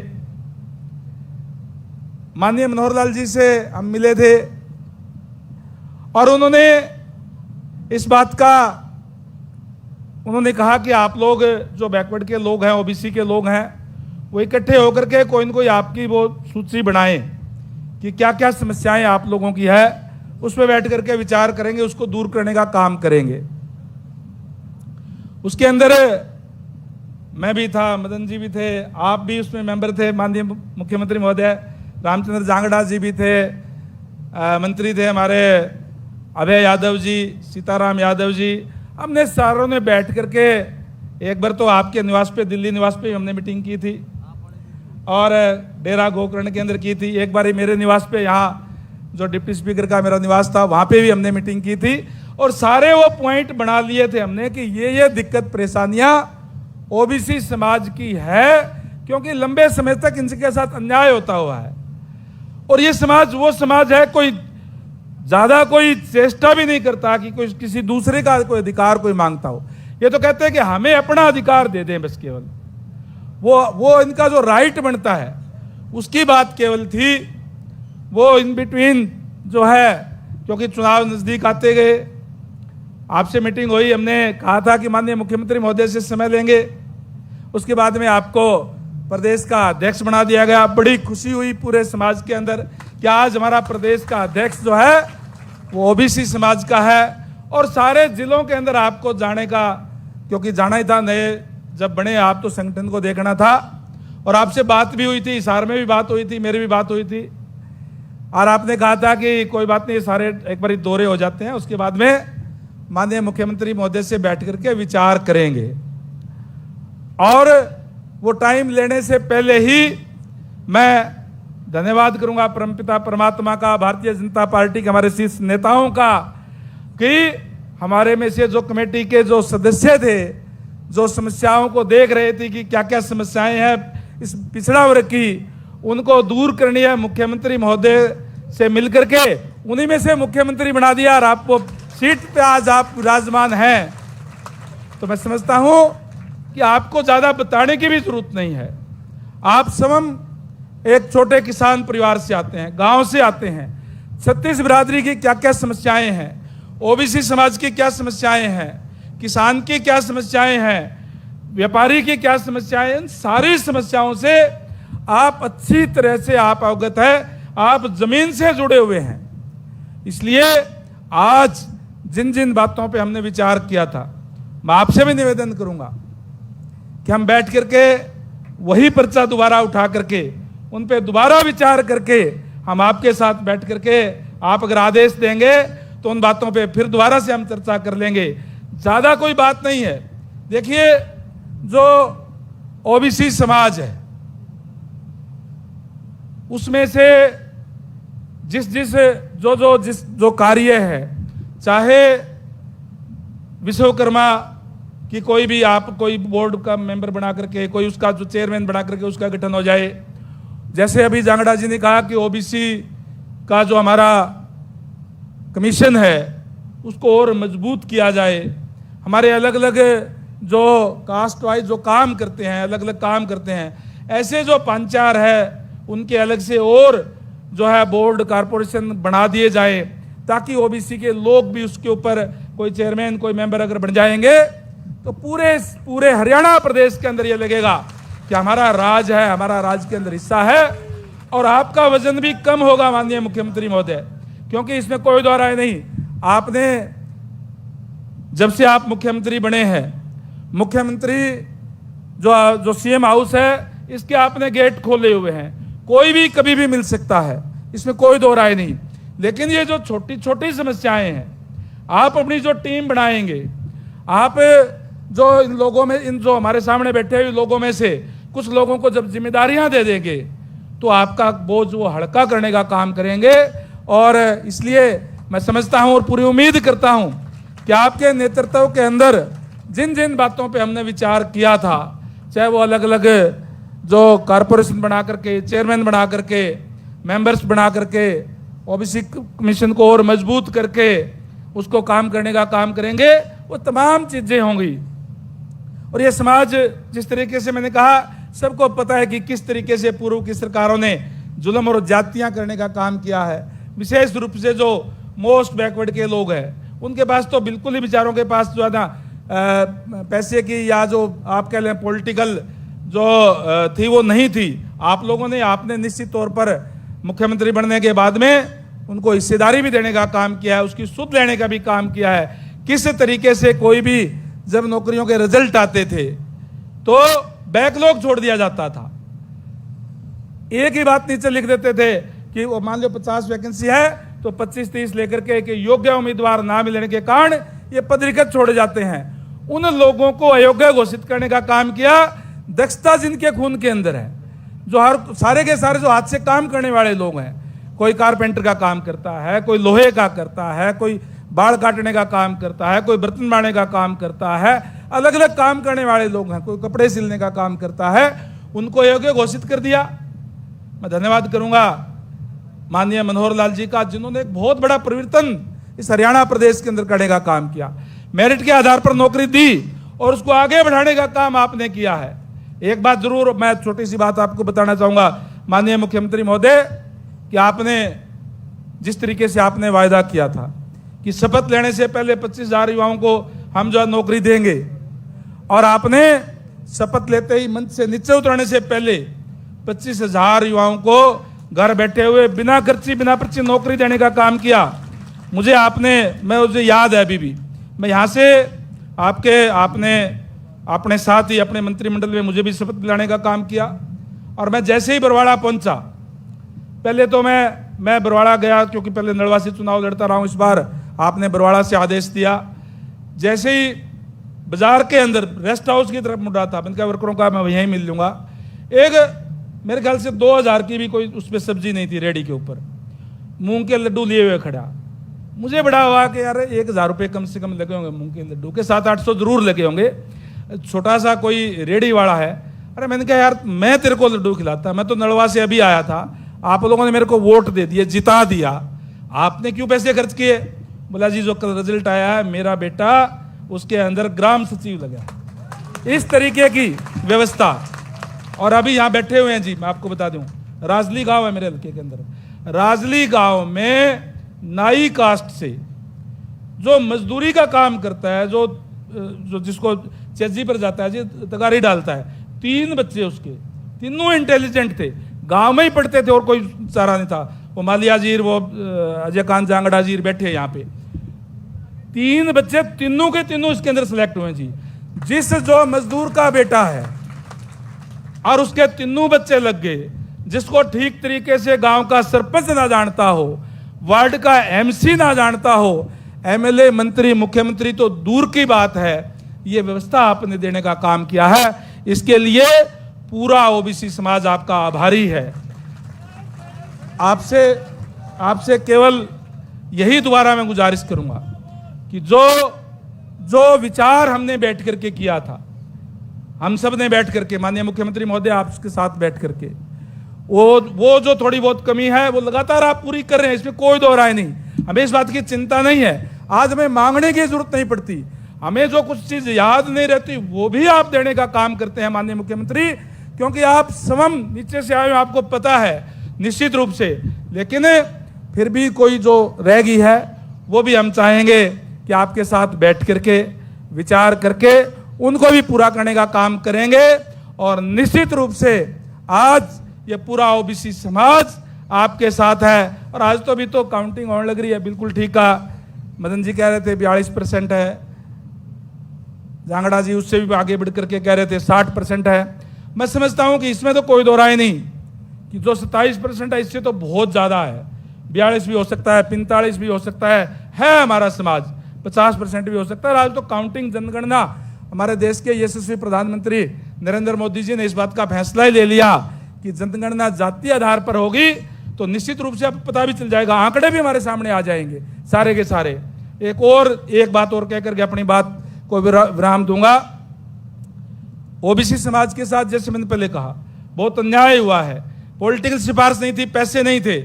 माननीय मनोहर लाल जी से हम मिले थे, और उन्होंने इस बात का उन्होंने कहा कि आप लोग जो बैकवर्ड के लोग हैं, ओबीसी के लोग हैं, वो इकट्ठे होकर के कोई न कोई आपकी वो सूची बनाएं कि क्या क्या समस्याएं आप लोगों की है, उस पर बैठ करके विचार करेंगे, उसको दूर करने का काम करेंगे। उसके अंदर मैं भी था, मदन जी भी थे, आप भी उसमें मेंबर थे, माननीय मुख्यमंत्री महोदय, रामचंद्र जांगड़ा जी भी थे, मंत्री थे हमारे अभय यादव जी, सीताराम यादव जी। हमने सारों ने बैठ करके एक बार तो आपके निवास पे, दिल्ली निवास पे हमने मीटिंग की थी, और डेरा गोकर्ण के अंदर की थी। एक बार मेरे निवास पे, यहाँ जो डिप्टी स्पीकर का मेरा निवास था, वहाँ पे भी हमने मीटिंग की थी, और सारे वो पॉइंट बना लिए थे हमने कि ये दिक्कत परेशानियां ओबीसी समाज की है, क्योंकि लंबे समय तक इनके साथ अन्याय होता हुआ है। और ये समाज वो समाज है, कोई ज्यादा कोई चेष्टा भी नहीं करता कि कोई किसी दूसरे का कोई अधिकार कोई मांगता हो। ये तो कहते हैं कि हमें अपना अधिकार दे दें, बस केवल वो इनका जो राइट बनता है उसकी बात केवल थी। वो इन बिटवीन जो है, क्योंकि चुनाव नजदीक आते गए, आपसे मीटिंग हुई, हमने कहा था कि माननीय मुख्यमंत्री महोदय से समय लेंगे, उसके बाद में आपको प्रदेश का अध्यक्ष बना दिया गया। बड़ी खुशी हुई पूरे समाज के अंदर कि आज हमारा प्रदेश का अध्यक्ष जो है वो ओबीसी समाज का है। और सारे जिलों के अंदर आपको जाने का, क्योंकि जाना ही था, नए जब बने आप तो संगठन को देखना था। और आपसे बात भी हुई थी, हिसार में भी बात हुई थी, मेरी भी बात हुई थी, और आपने कहा था कि कोई बात नहीं, सारे एक बार दौरे हो जाते हैं, उसके बाद में माननीय मुख्यमंत्री महोदय से बैठ करके विचार करेंगे। और वो टाइम लेने से पहले ही मैं धन्यवाद करूंगा परमपिता परमात्मा का, भारतीय जनता पार्टी के हमारे शीर्ष नेताओं का, कि हमारे में से जो कमेटी के जो सदस्य थे, जो समस्याओं को देख रहे थे कि क्या क्या समस्याएं हैं इस पिछड़ा वर्ग की, उनको दूर करनी है, मुख्यमंत्री महोदय से मिलकर के उन्हीं में से मुख्यमंत्री बना दिया और आपको सीट पे आज आप विराजमान हैं। तो मैं समझता हूं कि आपको ज्यादा बताने की भी जरूरत नहीं है। आप स्वयं एक छोटे किसान परिवार से आते हैं, गांव से आते हैं। छत्तीस बिरादरी की क्या क्या समस्याएं हैं, ओबीसी समाज की क्या समस्याएं हैं, किसान की क्या समस्याएं हैं, व्यापारी की क्या समस्याएं हैं, इन सारी समस्याओं से आप अच्छी तरह से आप अवगत है, आप जमीन से जुड़े हुए हैं। इसलिए आज जिन जिन बातों पे हमने विचार किया था, मैं आपसे भी निवेदन करूंगा कि हम बैठ करके वही पर्चा दोबारा उठा करके उन पे दोबारा विचार करके हम आपके साथ बैठ करके, आप अगर आदेश देंगे तो उन बातों पे फिर दोबारा से हम चर्चा कर लेंगे। ज्यादा कोई बात नहीं है। देखिए, जो ओबीसी समाज है उसमें से जो कार्य है, चाहे विश्वकर्मा कि कोई भी आप कोई बोर्ड का मेंबर बना करके, कोई उसका जो चेयरमैन बना करके उसका गठन हो जाए। जैसे अभी जांगड़ा जी ने कहा कि ओबीसी का जो हमारा कमीशन है उसको और मजबूत किया जाए। हमारे अलग अलग जो कास्ट वाइज जो काम करते हैं, अलग अलग काम करते हैं, ऐसे जो पंचायत है उनके अलग से और जो है बोर्ड कारपोरेशन बना दिए जाए, ताकि ओबीसी के लोग भी उसके ऊपर कोई चेयरमैन कोई मेंबर अगर बन जाएंगे तो पूरे हरियाणा प्रदेश के अंदर ये लगेगा कि हमारा राज है, हमारा राज के अंदर हिस्सा है। और आपका वजन भी कम होगा माननीय मुख्यमंत्री महोदय, क्योंकि इसमें कोई दो राय नहीं। आपने जब से आप मुख्यमंत्री बने हैं, मुख्यमंत्री जो सीएम हाउस है इसके आपने गेट खोले हुए हैं, कोई भी कभी भी मिल सकता है, इसमें कोई दो राय नहीं। लेकिन ये जो छोटी छोटी समस्याएं हैं, आप अपनी जो टीम बनाएंगे, आप जो इन लोगों में, इन जो हमारे सामने बैठे हुए लोगों में से कुछ लोगों को जब जिम्मेदारियां दे देंगे तो आपका बोझ वो हल्का करने का काम करेंगे। और इसलिए मैं समझता हूं और पूरी उम्मीद करता हूं कि आपके नेतृत्व के अंदर जिन जिन बातों पे हमने विचार किया था, चाहे वो अलग अलग जो कारपोरेशन बना करके, चेयरमैन बना करके, मेंबर्स बना करके, ओबीसी कमीशन को और मजबूत करके उसको काम करने का काम करेंगे, वो तमाम चीजें होंगी। और ये समाज जिस तरीके से मैंने कहा, सबको पता है कि किस तरीके से पूर्व की सरकारों ने जुल्म और जातियां करने का काम किया है। विशेष रूप से जो मोस्ट बैकवर्ड के लोग हैं उनके पास तो बिल्कुल ही बेचारों के पास जो है ना पैसे की या जो आप कह लें पॉलिटिकल जो थी वो नहीं थी। आप लोगों ने, आपने निश्चित तौर पर मुख्यमंत्री बनने के बाद में उनको हिस्सेदारी भी देने का काम किया है, उसकी सुध लेने का भी काम किया है। किस तरीके से कोई भी जब नौकरियों के रिजल्ट आते थे तो बैकलॉग छोड़ दिया जाता था, एक ही बात नीचे लिख देते थे कि वो मान लो 50 वैकेंसी है तो 25-30 लेकर के एक योग्य उम्मीदवार ना मिलने के कारण ये पद रिक्त छोड़े जाते हैं। उन लोगों को अयोग्य घोषित करने का काम किया। दक्षता जिनके खून के अंदर है, जो हर सारे के सारे जो हाथ से काम करने वाले लोग हैं, कोई कारपेंटर का काम करता है, कोई लोहे का करता है, कोई बाल काटने का काम करता है, कोई बर्तन बनाने का काम करता है, अलग अलग काम करने वाले लोग हैं, कोई कपड़े सिलने का काम करता है, उनको अयोग्य घोषित कर दिया। मैं धन्यवाद करूंगा माननीय मनोहर लाल जी का, जिन्होंने एक बहुत बड़ा परिवर्तन इस हरियाणा प्रदेश के अंदर करने का काम किया। मेरिट के आधार पर नौकरी दी और उसको आगे बढ़ाने का काम आपने किया है। एक बात जरूर मैं छोटी सी बात आपको बताना चाहूंगा माननीय मुख्यमंत्री महोदय, कि आपने जिस तरीके से आपने वायदा किया था कि शपथ लेने से पहले 25,000 युवाओं को हम जो है नौकरी देंगे, और आपने शपथ लेते ही मंच से नीचे उतरने से पहले 25,000 युवाओं को घर बैठे हुए बिना खर्ची बिना पर्ची नौकरी देने का काम किया। मुझे याद है अभी भी, मैं यहाँ से आपने साथ ही अपने मंत्रिमंडल में मुझे भी शपथ दिलाने का काम किया। और मैं जैसे ही बरवाड़ा पहुंचा, पहले तो मैं बरवाड़ा गया क्योंकि पहले नड़वा से चुनाव लड़ता रहा हूं, इस बार आपने बरवाड़ा से आदेश दिया। जैसे ही बाजार के अंदर रेस्ट हाउस की तरफ मुड़ रहा था, मैंने कहा वर्करों का मैं वहीं मिल लूंगा। एक मेरे ख्याल से 2000 की भी कोई उसमें सब्जी नहीं थी रेडी के ऊपर, मूंग के लड्डू लिए हुए खड़ा। मुझे बड़ा हुआ कि यार 1000 रुपये कम से कम लगे होंगे मूंग के लड्डू के, 700-800 जरूर लगे होंगे, छोटा सा कोई रेडी वाला है। अरे मैंने कहा यार मैं तेरे को लड्डू खिलाता, मैं तो नड़वा से अभी आया था, आप लोगों ने मेरे को वोट दे दिए, जिता दिया, आपने क्यों पैसे खर्च किए? बोला जी जो कल रिजल्ट आया है मेरा बेटा उसके अंदर ग्राम सचिव लगा। इस तरीके की व्यवस्था। और अभी यहाँ बैठे हुए हैं जी, मैं आपको बता दूं, राजली गांव है मेरे हल्के के अंदर, राजली गांव में नाई कास्ट से जो मजदूरी का काम करता है, जो जिसको चेजी पर जाता है जी, तगारी डालता है, 3 बच्चे उसके, तीनों इंटेलिजेंट थे, गांव में ही पढ़ते थे और कोई चारा नहीं था। वो मालिया जीर, वो अजय कांत जांगड़ा जीर बैठे यहाँ पे, 3 बच्चे तीनों के तीनों इसके अंदर सिलेक्ट हुए जी। जिस जो मजदूर का बेटा है और उसके तीनों बच्चे लग गए, जिसको ठीक तरीके से गांव का सरपंच ना जानता हो, वार्ड का एमसी ना जानता हो, एमएलए, मंत्री, मुख्यमंत्री तो दूर की बात है, ये व्यवस्था आपने देने का काम किया है। इसके लिए पूरा ओबीसी समाज आपका आभारी है। आपसे केवल यही दोबारा मैं गुजारिश करूंगा कि जो विचार हमने बैठ करके किया था, हम सब ने बैठ करके, माननीय मुख्यमंत्री महोदय आपके साथ बैठ करके, वो जो थोड़ी बहुत कमी है वो लगातार आप पूरी कर रहे हैं, इसमें कोई दो राय नहीं, हमें इस बात की चिंता नहीं है। आज हमें मांगने की जरूरत नहीं पड़ती, हमें जो कुछ चीज याद नहीं रहती वो भी आप देने का काम करते हैं माननीय मुख्यमंत्री, क्योंकि आप स्वयं नीचे से आए हो, आपको पता है निश्चित रूप से। लेकिन फिर भी कोई जो रह गई है वो भी हम चाहेंगे कि आपके साथ बैठ करके विचार करके उनको भी पूरा करने का काम करेंगे। और निश्चित रूप से आज ये पूरा ओबीसी समाज आपके साथ है। और आज तो अभी तो काउंटिंग होने लग रही है, बिल्कुल ठीक है, मदन जी कह रहे थे 42% है, जांगड़ा जी उससे भी आगे बढ़ करके कह रहे थे 60% है। मैं समझता हूं कि इसमें तो कोई दो राय नहीं कि जो 27% है इससे तो बहुत ज्यादा है, 42 भी हो सकता है, 45 भी हो सकता है हमारा समाज, 50% भी हो सकता है। आज तो काउंटिंग, जनगणना, हमारे देश के यशस्वी प्रधानमंत्री नरेंद्र मोदी जी ने इस बात का फैसला ही ले लिया कि जनगणना जातीय आधार पर होगी, तो निश्चित रूप से अब पता भी चल जाएगा, आंकड़े भी हमारे सामने आ जाएंगे सारे के सारे। एक बात और कहकर के अपनी बात को विराम दूंगा। ओबीसी समाज के साथ, जैसे मैंने पहले कहा, बहुत अन्याय हुआ है, पॉलिटिकल सिफारिश नहीं थी, पैसे नहीं थे,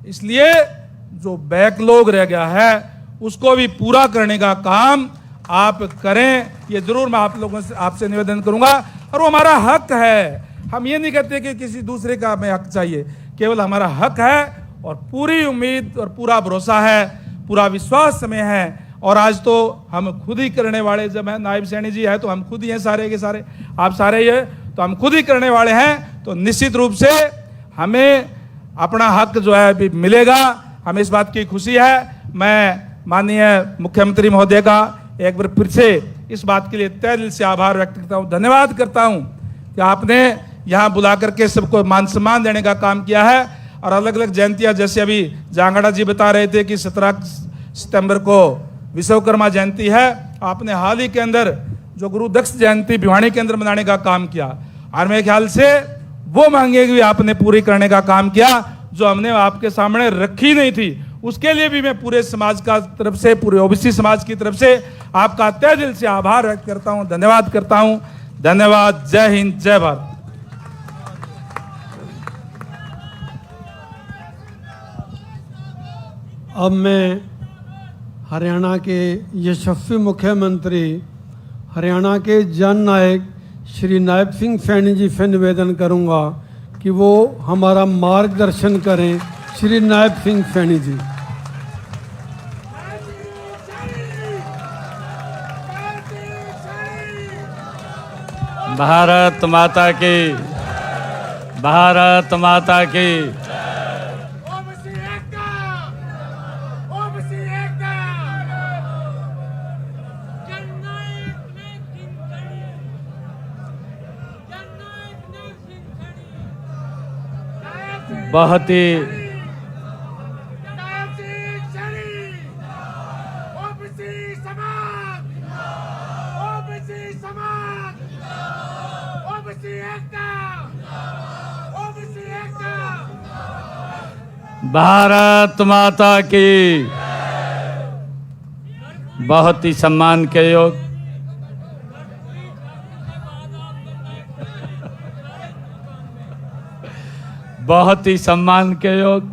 इसलिए जो बैकलॉग रह गया है उसको भी पूरा करने का काम आप करें, ये जरूर मैं आप लोगों से आपसे निवेदन करूंगा। और वो हमारा हक है, हम ये नहीं कहते कि किसी दूसरे का हमें हक चाहिए, केवल हमारा हक है। और पूरी उम्मीद और पूरा भरोसा है, पूरा विश्वास हमें है। और आज तो हम खुद ही करने वाले, जब है नायब सैनी जी है तो हम खुद ही हैं, सारे के सारे आप सारे ही है, तो हम खुद ही करने वाले हैं। तो निश्चित रूप से हमें अपना हक जो है अभी मिलेगा, हमें इस बात की खुशी है। मैं माननीय मुख्यमंत्री महोदय का एक बार फिर से इस बात के लिए तहे दिल से आभार व्यक्त करता हूँ, धन्यवाद करता हूँ कि आपने यहाँ बुला करके सबको मान सम्मान देने का काम किया है। और अलग अलग जयंतियाँ, जैसे अभी जांगड़ा जी बता रहे थे कि 17 सितंबर को विश्वकर्मा जयंती है, आपने हाल ही के अंदर जो गुरु दक्ष जयंती भिवानी के अंदर मनाने का काम किया, और मेरे ख्याल से वो मांगे भी आपने पूरी करने का काम किया जो हमने आपके सामने रखी नहीं थी। उसके लिए भी मैं पूरे समाज का तरफ से, पूरे ओबीसी समाज की तरफ से आपका तहे दिल से आभार व्यक्त करता हूं, धन्यवाद करता हूं। धन्यवाद। जय हिंद, जय भारत। अब मैं हरियाणा के यशस्वी मुख्यमंत्री, हरियाणा के जन नायक श्री नायब सिंह सैनी जी से निवेदन करूंगा कि वो हमारा मार्गदर्शन करें। श्री नायब सिंह सैनी जी। भारत माता की, भारत माता की। ओबीसी एकता, ओबीसी एकता। बहुत ही भारत माता की बहुत ही सम्मान के योग बहुत ही सम्मान के योग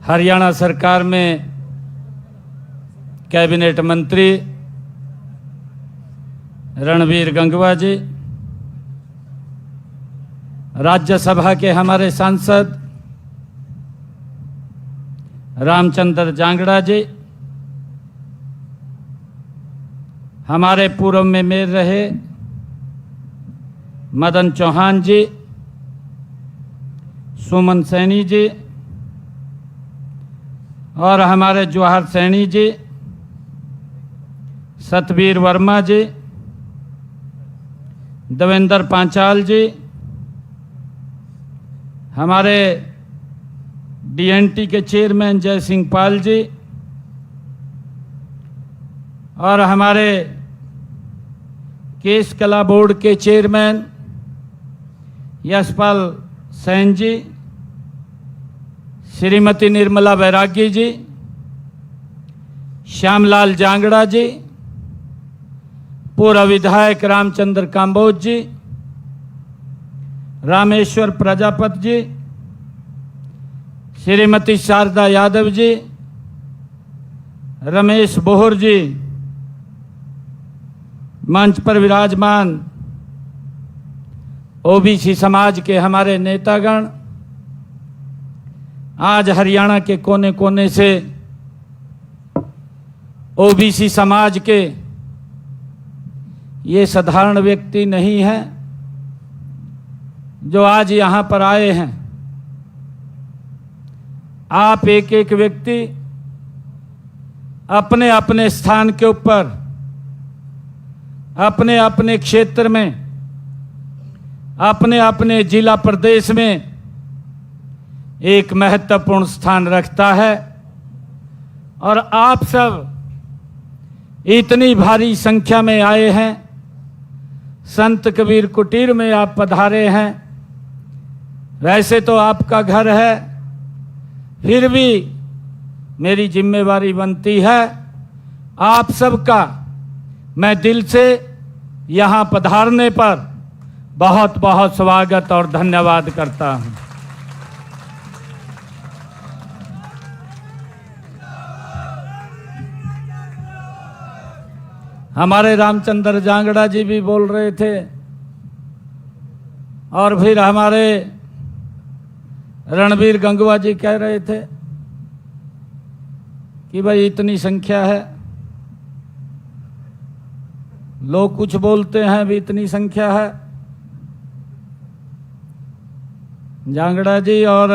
हरियाणा सरकार में कैबिनेट मंत्री रणबीर गंगवा जी, राज्यसभा के हमारे सांसद रामचंद्र जांगड़ा जी, हमारे पूर्व में मेयर रहे मदन चौहान जी, सुमन सैनी जी और हमारे जवाहर सैनी जी, सतवीर वर्मा जी, देवेंद्र पांचाल जी, हमारे डीएनटी के चेयरमैन जय सिंह पाल जी और हमारे केस कला बोर्ड के चेयरमैन यशपाल सैन जी, श्रीमती निर्मला बैरागी जी, श्यामलाल जांगड़ा जी, पूर्व विधायक रामचंद्र काम्बोज जी, रामेश्वर प्रजापत जी, श्रीमती शारदा यादव जी, रमेश बोहर जी, मंच पर विराजमान ओबीसी समाज के हमारे नेतागण, आज हरियाणा के कोने कोने से ओबीसी समाज के ये साधारण व्यक्ति नहीं हैं जो आज यहाँ पर आए हैं। आप एक एक व्यक्ति अपने अपने स्थान के ऊपर, अपने अपने क्षेत्र में, अपने अपने जिला प्रदेश में एक महत्वपूर्ण स्थान रखता है और आप सब इतनी भारी संख्या में आए हैं। संत कबीर कुटीर में आप पधारे हैं। वैसे तो आपका घर है, फिर भी मेरी जिम्मेवारी बनती है आप सबका मैं दिल से यहाँ पधारने पर बहुत बहुत स्वागत और धन्यवाद करता हूँ। हमारे रामचंद्र जांगड़ा जी भी बोल रहे थे और फिर हमारे रणबीर गंगवा जी कह रहे थे कि भाई इतनी संख्या है, लोग कुछ बोलते हैं भी इतनी संख्या है। जांगड़ा जी और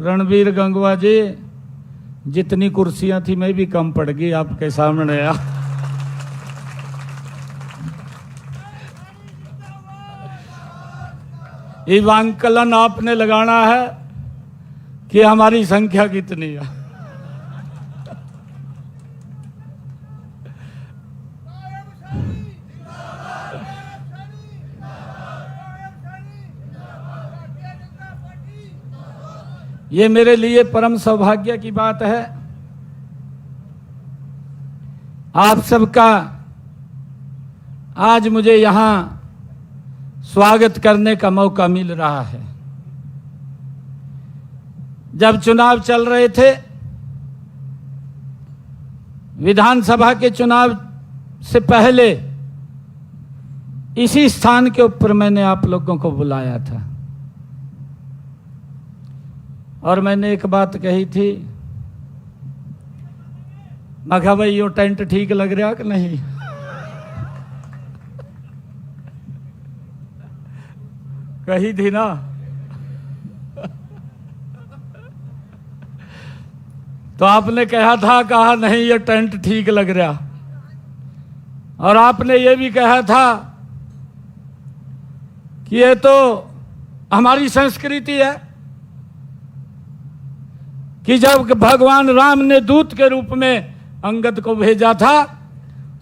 रणबीर गंगवा जी, जितनी कुर्सियां थी मैं भी कम पड़ गई आपके सामने। इवांकलन आपने लगाना है कि हमारी संख्या कितनी है। ये मेरे लिए परम सौभाग्य की बात है। आप सबका आज मुझे यहां स्वागत करने का मौका मिल रहा है। जब चुनाव चल रहे थे, विधानसभा के चुनाव से पहले इसी स्थान के ऊपर मैंने आप लोगों को बुलाया था और मैंने एक बात कही थी, मैं कहा भाई यो टेंट ठीक लग रहा कि नहीं। कही थी ना। तो आपने कहा नहीं ये टेंट ठीक लग रहा, और आपने ये भी कहा था ये तो हमारी संस्कृति है कि जब भगवान राम ने दूत के रूप में अंगद को भेजा था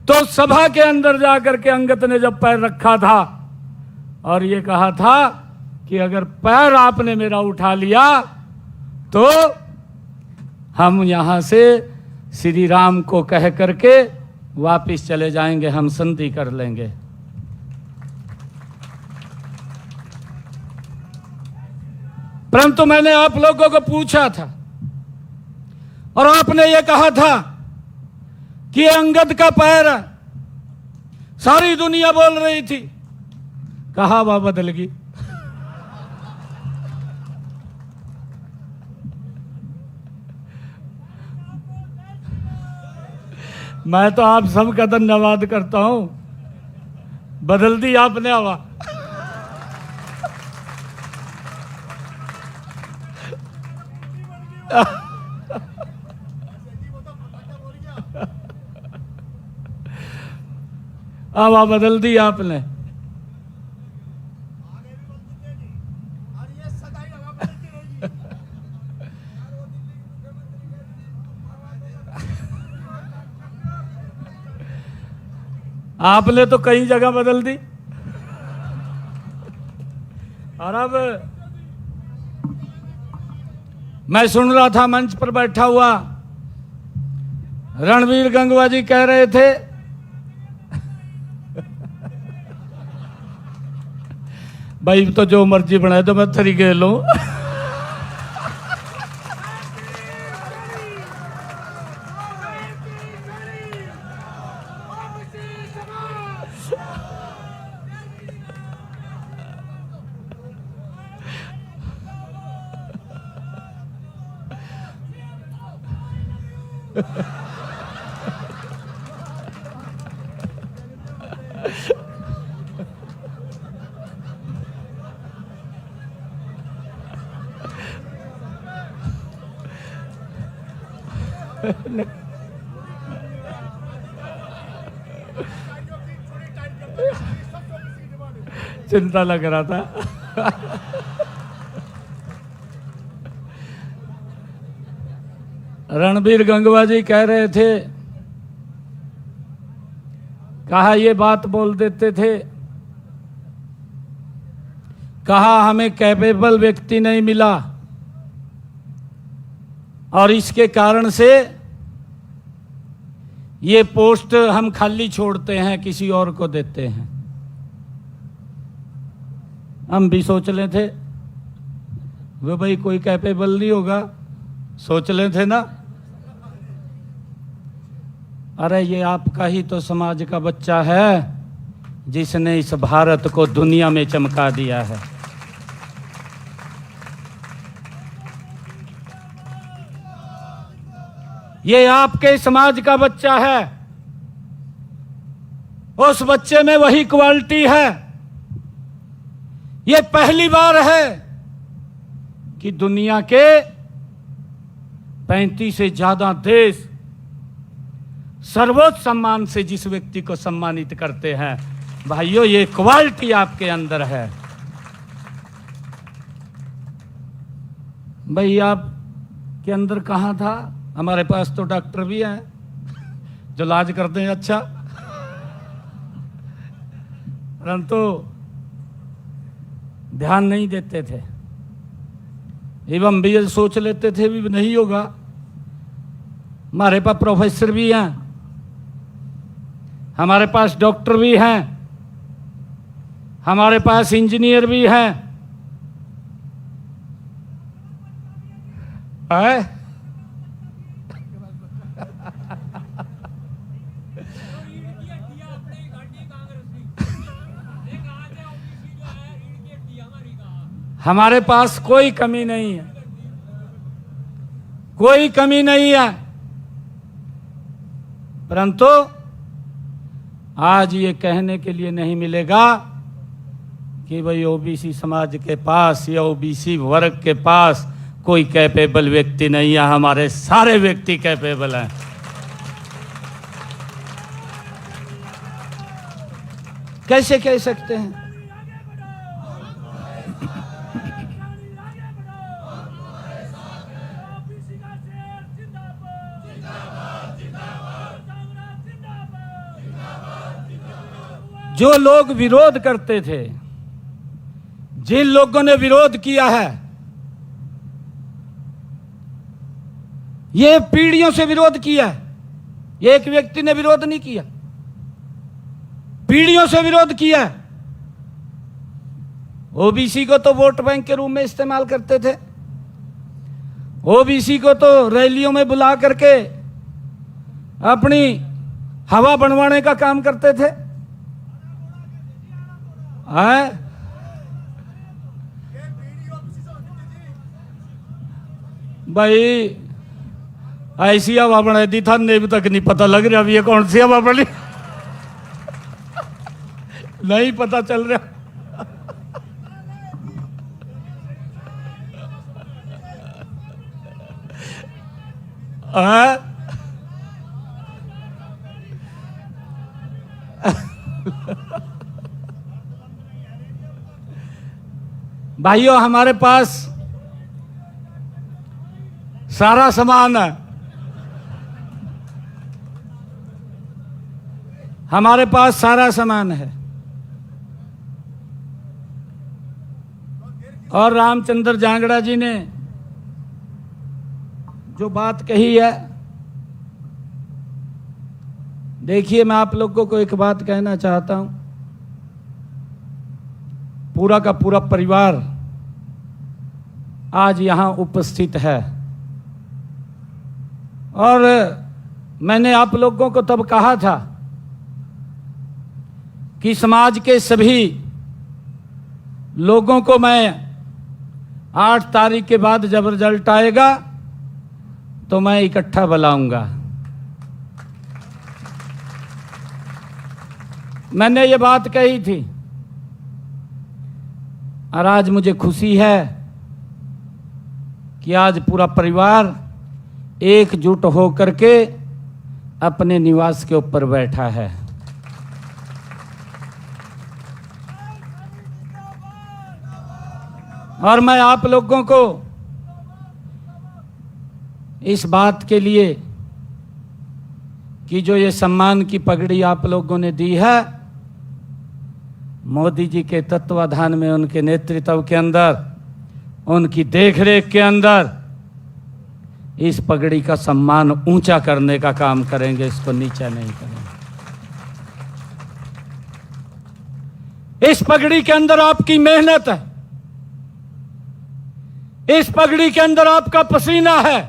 तो सभा के अंदर जाकर के अंगद ने जब पैर रखा था और ये कहा था कि अगर पैर आपने मेरा उठा लिया तो हम यहां से श्री राम को कह करके वापिस चले जाएंगे, हम संधि कर लेंगे। परंतु मैंने आप लोगों को पूछा था और आपने ये कहा था कि अंगद का पैर है। सारी दुनिया बोल रही थी, कहा हवा बदल गई। मैं तो आप सबका धन्यवाद करता हूं, बदल दी आपने हवा। हवा बदल दी आपने। आपने तो कई जगह बदल दी। और अब मैं सुन रहा था मंच पर बैठा हुआ रणवीर गंगवा जी कह रहे थे भाई तो जो मर्जी बनाए तो मैं थरी गेल हूं। चिंता लग रहा था। रणबीर गंगवा जी कह रहे थे, कहा ये बात बोल देते थे, कहा हमें कैपेबल व्यक्ति नहीं मिला और इसके कारण से ये पोस्ट हम खाली छोड़ते हैं, किसी और को देते हैं। हम भी सोच ले थे वो भाई कोई कैपेबल नहीं होगा, सोच ले थे ना। अरे ये आपका ही तो समाज का बच्चा है जिसने इस भारत को दुनिया में चमका दिया है। ये आपके समाज का बच्चा है, उस बच्चे में वही क्वालिटी है। ये पहली बार है कि दुनिया के 35 से ज्यादा देश सर्वोच्च सम्मान से जिस व्यक्ति को सम्मानित करते हैं। भाइयों, ये क्वालिटी आपके अंदर है। भाई आपके अंदर कहां था? हमारे पास तो डॉक्टर भी हैं जो इलाज करते हैं अच्छा, परंतु ध्यान नहीं देते थे। एवं भी सोच लेते थे भी नहीं होगा। हमारे पास प्रोफेसर भी हैं, हमारे पास डॉक्टर भी हैं, हमारे पास इंजीनियर भी हैं। हमारे पास कोई कमी नहीं है, कोई कमी नहीं है। परंतु आज ये कहने के लिए नहीं मिलेगा कि भाई ओबीसी समाज के पास या ओबीसी वर्ग के पास कोई कैपेबल व्यक्ति नहीं है। हमारे सारे व्यक्ति कैपेबल हैं। कैसे कह सकते हैं? जो लोग विरोध करते थे, जिन लोगों ने विरोध किया है, ये पीढ़ियों से विरोध किया है। एक व्यक्ति ने विरोध नहीं किया, पीढ़ियों से विरोध किया है। ओबीसी को तो वोट बैंक के रूप में इस्तेमाल करते थे, ओबीसी को तो रैलियों में बुला करके अपनी हवा बनवाने का काम करते थे। भाई ऐसी हवा बनाई थी, था अभी तक नहीं पता लग रहा अभी ये कौन सी हवा बनी नहीं पता चल रहा। भाइयों, हमारे पास सारा सामान है, हमारे पास सारा सामान है। और रामचंद्र जांगड़ा जी ने जो बात कही है, देखिए मैं आप लोगों को एक बात कहना चाहता हूं। पूरा का पूरा परिवार आज यहां उपस्थित है और मैंने आप लोगों को तब कहा था कि समाज के सभी लोगों को मैं 8 तारीख के बाद जब रिजल्ट आएगा तो मैं इकट्ठा बुलाऊंगा। मैंने ये बात कही थी और आज मुझे खुशी है कि आज पूरा परिवार एकजुट होकर के अपने निवास के ऊपर बैठा है। और मैं आप लोगों को इस बात के लिए कि जो ये सम्मान की पगड़ी आप लोगों ने दी है, मोदी जी के तत्वाधान में, उनके नेतृत्व के अंदर, उनकी देखरेख के अंदर इस पगड़ी का सम्मान ऊंचा करने का काम करेंगे, इसको नीचा नहीं करेंगे। इस पगड़ी के अंदर आपकी मेहनत है, इस पगड़ी के अंदर आपका पसीना है।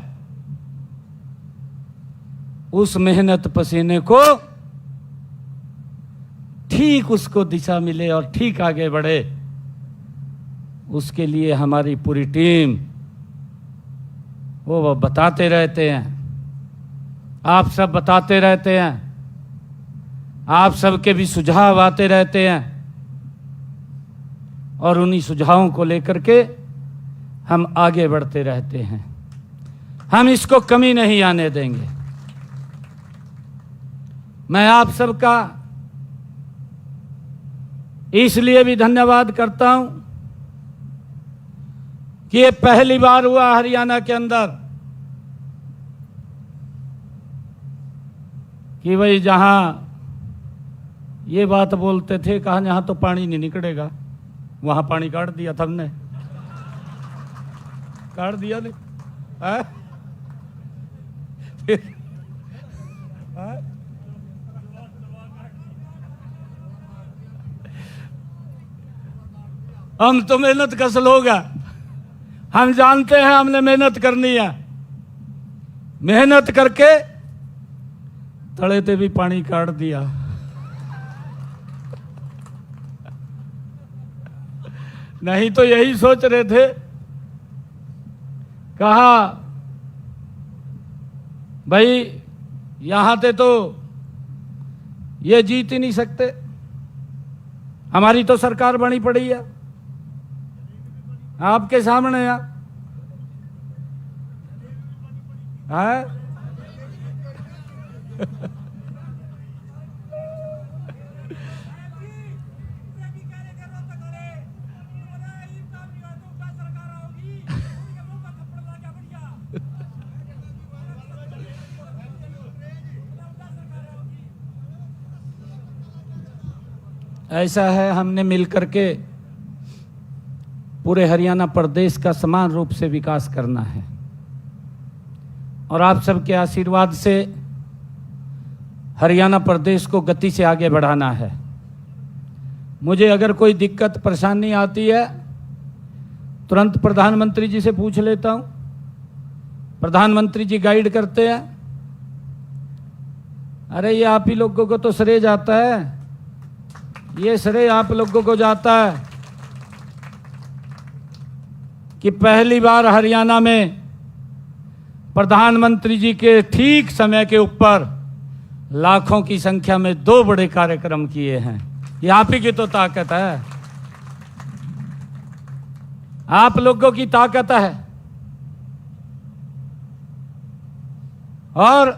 उस मेहनत पसीने को ठीक उसको दिशा मिले और ठीक आगे बढ़े, उसके लिए हमारी पूरी टीम वो बताते रहते हैं, आप सब बताते रहते हैं, आप सबके भी सुझाव आते रहते हैं और उन्हीं सुझावों को लेकर के हम आगे बढ़ते रहते हैं। हम इसको कमी नहीं आने देंगे। मैं आप सबका इसलिए भी धन्यवाद करता हूं कि ये पहली बार हुआ हरियाणा के अंदर कि भाई जहां ये बात बोलते थे, कहा यहां तो पानी नहीं निकलेगा, वहां पानी काट दिया था हमने, काट दिया नहीं हम तो मेहनत कस लोग हैं, हम जानते हैं हमने मेहनत करनी है। मेहनत करके तले पे भी पानी काट दिया। नहीं तो यही सोच रहे थे, कहा भाई यहां से तो ये जीत ही नहीं सकते, हमारी तो सरकार बनी पड़ी है, आपके सामने है। ऐसा है, हमने मिलकर के पूरे हरियाणा प्रदेश का समान रूप से विकास करना है और आप सबके आशीर्वाद से हरियाणा प्रदेश को गति से आगे बढ़ाना है। मुझे अगर कोई दिक्कत परेशानी आती है तुरंत प्रधानमंत्री जी से पूछ लेता हूँ। प्रधानमंत्री जी गाइड करते हैं। अरे ये आप ही लोगों को तो श्रेय जाता है, ये श्रेय आप लोगों को जाता है कि पहली बार हरियाणा में प्रधानमंत्री जी के ठीक समय के ऊपर लाखों की संख्या में 2 बड़े कार्यक्रम किए हैं। ये आप ही की तो ताकत है, आप लोगों की ताकत है। और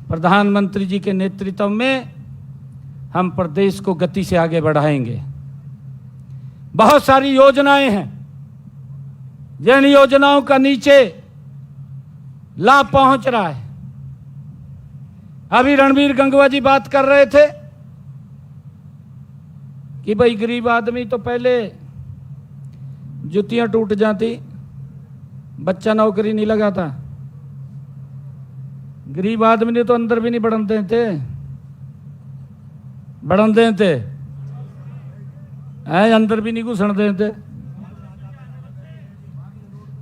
प्रधानमंत्री जी के नेतृत्व में हम प्रदेश को गति से आगे बढ़ाएंगे। बहुत सारी योजनाएं हैं, जिन योजनाओं का नीचे लाभ पहुंच रहा है। अभी रणबीर गंगवा जी बात कर रहे थे कि भाई गरीब आदमी तो पहले जुतियां टूट जाती, बच्चा नौकरी नहीं लगाता। गरीब आदमी ने तो अंदर भी नहीं बढ़न देते, बढ़न देते है, अंदर भी नहीं घुसन देते।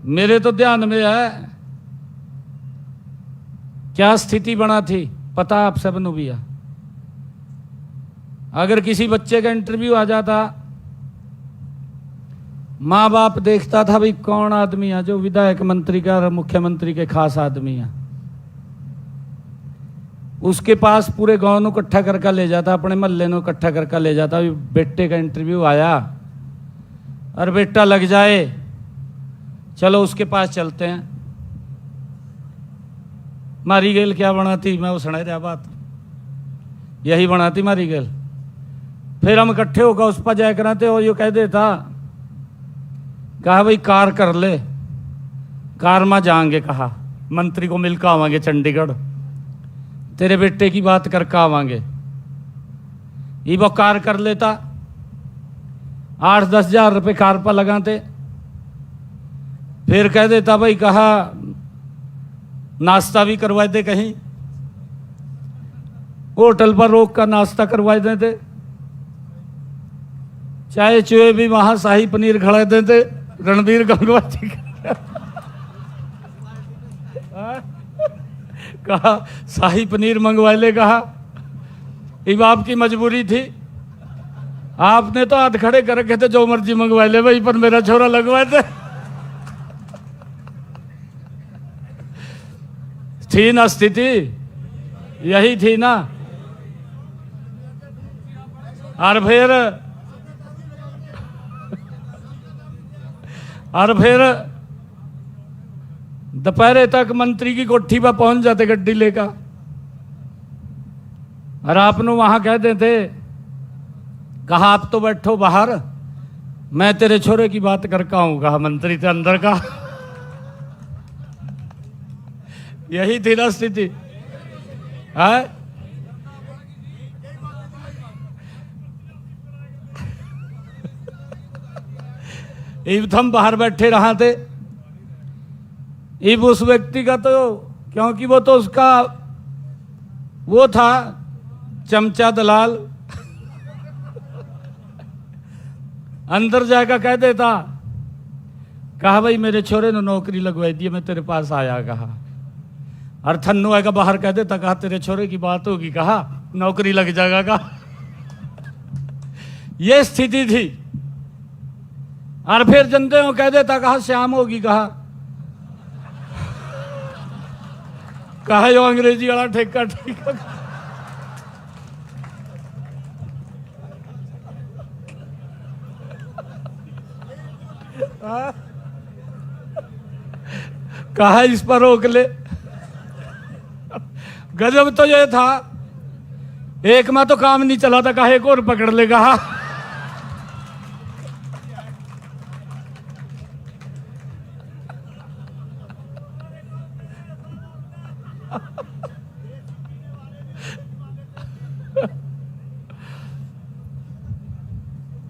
मेरे तो ध्यान में है क्या स्थिति बना थी, पता आप सबनों भी है। अगर किसी बच्चे का इंटरव्यू आ जाता, माँ बाप देखता था भाई कौन आदमी है जो विधायक मंत्री का और मुख्यमंत्री के खास आदमी है, उसके पास पूरे गांव को इकट्ठा करके ले जाता, अपने मोहल्ले को इकट्ठा करके ले जाता। बेटे का इंटरव्यू आया और बेटा लग जाए, चलो उसके पास चलते हैं। मारी गेल क्या बना थी, मैं वो सुना रहा बात, यही बना थी मारी गेल। फिर हम इकट्ठे होकर उस पर जाया कराते और यो कह देता, कहा भाई कार कर ले, कार में जाएंगे, कहा मंत्री को मिलकर आवांगे चंडीगढ़, तेरे बेटे की बात करके आवांगे। ये वो कार कर लेता, 8-10 हजार रुपये कार पर लगाते। फिर कह देता भाई कहा नाश्ता भी करवा दे, कहीं होटल पर रोक कर नाश्ता करवा देते, चाय चुए भी वहां शाही पनीर खड़ा देते रणबीर गंगवा जी कहा शाही पनीर मंगवा ले, कहा ये आपकी मजबूरी थी, आपने तो हाथ खड़े कर रखे थे जो मर्जी मंगवा ले भाई, पर मेरा छोरा लगवा दे। थी ना स्थिति, यही थी ना। और फिर दोपहर तक मंत्री की कोठी पर पहुंच जाते गड्डी लेकर, और आपने वहां कह देते, कहा आप तो बैठो बाहर, मैं तेरे छोरे की बात करके आऊं, कहा मंत्री थे अंदर का। यही थी ना स्थिति है। इब हम बाहर बैठे रहा थे, इब उस व्यक्ति का तो, क्योंकि वो तो उसका वो था चमचा दलाल, अंदर जाकर कह देता, कहा भाई मेरे छोरे ने नौकरी लगवाई दी, मैं तेरे पास आया, कहा। और थन्नू आएगा बाहर कह देता, कहा तेरे छोरे की बात होगी, कहा नौकरी लग जाएगा, कहा। ये स्थिति थी। और फिर जनते को कह देता, कहा श्याम होगी, कहा यो अंग्रेजी वाला ठेका ठेका। कहा इस पर रोक ले। गजब तो ये था, एक में तो काम नहीं चला था, कहा एक और पकड़ ले, कहा।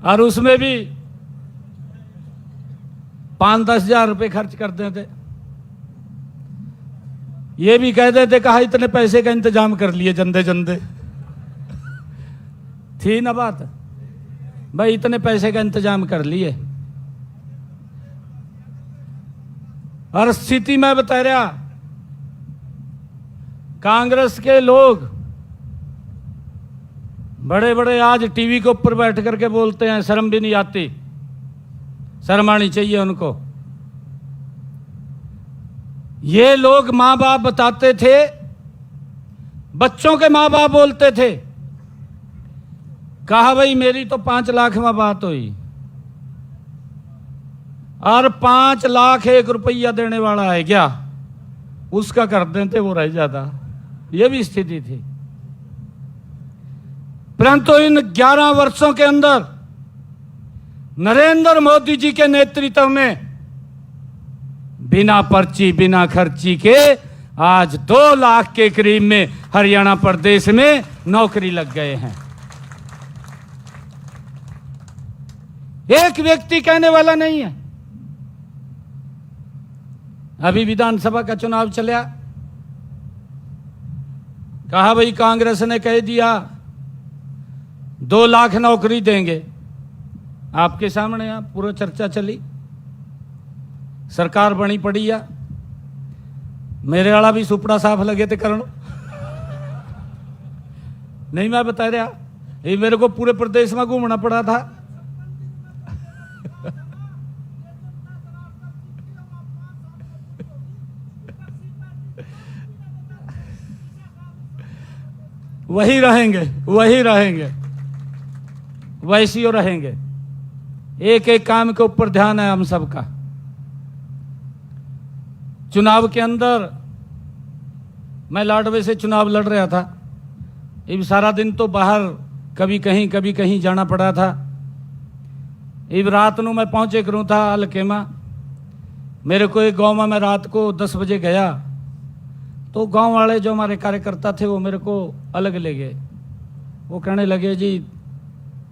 और उसमें भी 5-10 हजार रुपये खर्च कर देते। ये भी कह देते, कहा इतने पैसे का इंतजाम कर लिए जंदे जंदे। थी ना बात भाई, इतने पैसे का इंतजाम कर लिए। और स्थिति में बता रहा, कांग्रेस के लोग बड़े बड़े आज टीवी के ऊपर बैठ करके बोलते हैं, शर्म भी नहीं आती। शर्म आनी चाहिए उनको। ये लोग मां बाप बताते थे, बच्चों के मां बाप बोलते थे, कहा भाई मेरी तो 5 लाख में बात हुई और 5 लाख 1 रुपया देने वाला है क्या, उसका कर देते वो रह जाता। ये भी स्थिति थी। परंतु इन 11 वर्षों के अंदर नरेंद्र मोदी जी के नेतृत्व में बिना पर्ची बिना खर्ची के आज 2 लाख के करीब में हरियाणा प्रदेश में नौकरी लग गए हैं। एक व्यक्ति कहने वाला नहीं है। अभी विधानसभा का चुनाव चला, कहा भाई कांग्रेस ने कह दिया 2 लाख नौकरी देंगे। आपके सामने यहाँ पूरा चर्चा चली, सरकार बनी पड़ी या मेरे वाला भी सुपड़ा साफ लगे थे करण। नहीं मैं बता रहा, ये मेरे को पूरे प्रदेश में घूमना पड़ा था। वही रहेंगे, वही रहेंगे, वैसी और रहेंगे। एक एक काम के ऊपर ध्यान है हम सबका। चुनाव के अंदर मैं लाडवे से चुनाव लड़ रहा था। अब सारा दिन तो बाहर कभी कहीं जाना पड़ा था। अब रात को मैं पहुंचे करूँ था अलकेमा। मेरे को एक गांव में मैं रात को 10 बजे गया तो गांव वाले जो हमारे कार्यकर्ता थे वो मेरे को अलग ले गए। वो कहने लगे जी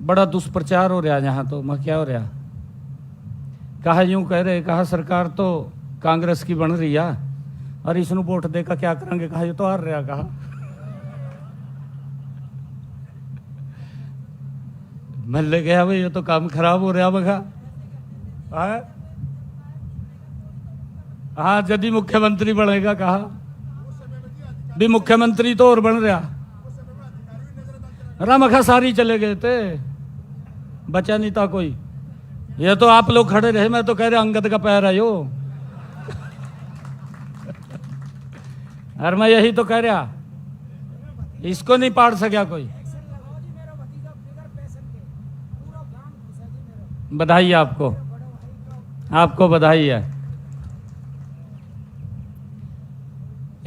बड़ा दुष्प्रचार हो रहा यहाँ। तो मैं क्या हो रहा? कहा यूं कह रहे, कहा सरकार तो कांग्रेस की बन रही है और इसनु वोट देकर क्या करेंगे? कहा ये तो हार रहा। कहा मैं ले गया भाई ये तो काम खराब हो रहा। बगा हाँ यदि मुख्यमंत्री बनेगा, कहा भी मुख्यमंत्री तो और बन रहा। रामखा सारी चले गए थे, बचा नहीं था कोई। ये तो आप लोग खड़े रहे, मैं तो कह रहा अंगद का पैर आयो। और मैं यही तो कह रहा, इसको नहीं पाड़ सका कोई। बधाई आपको, आपको बधाई है।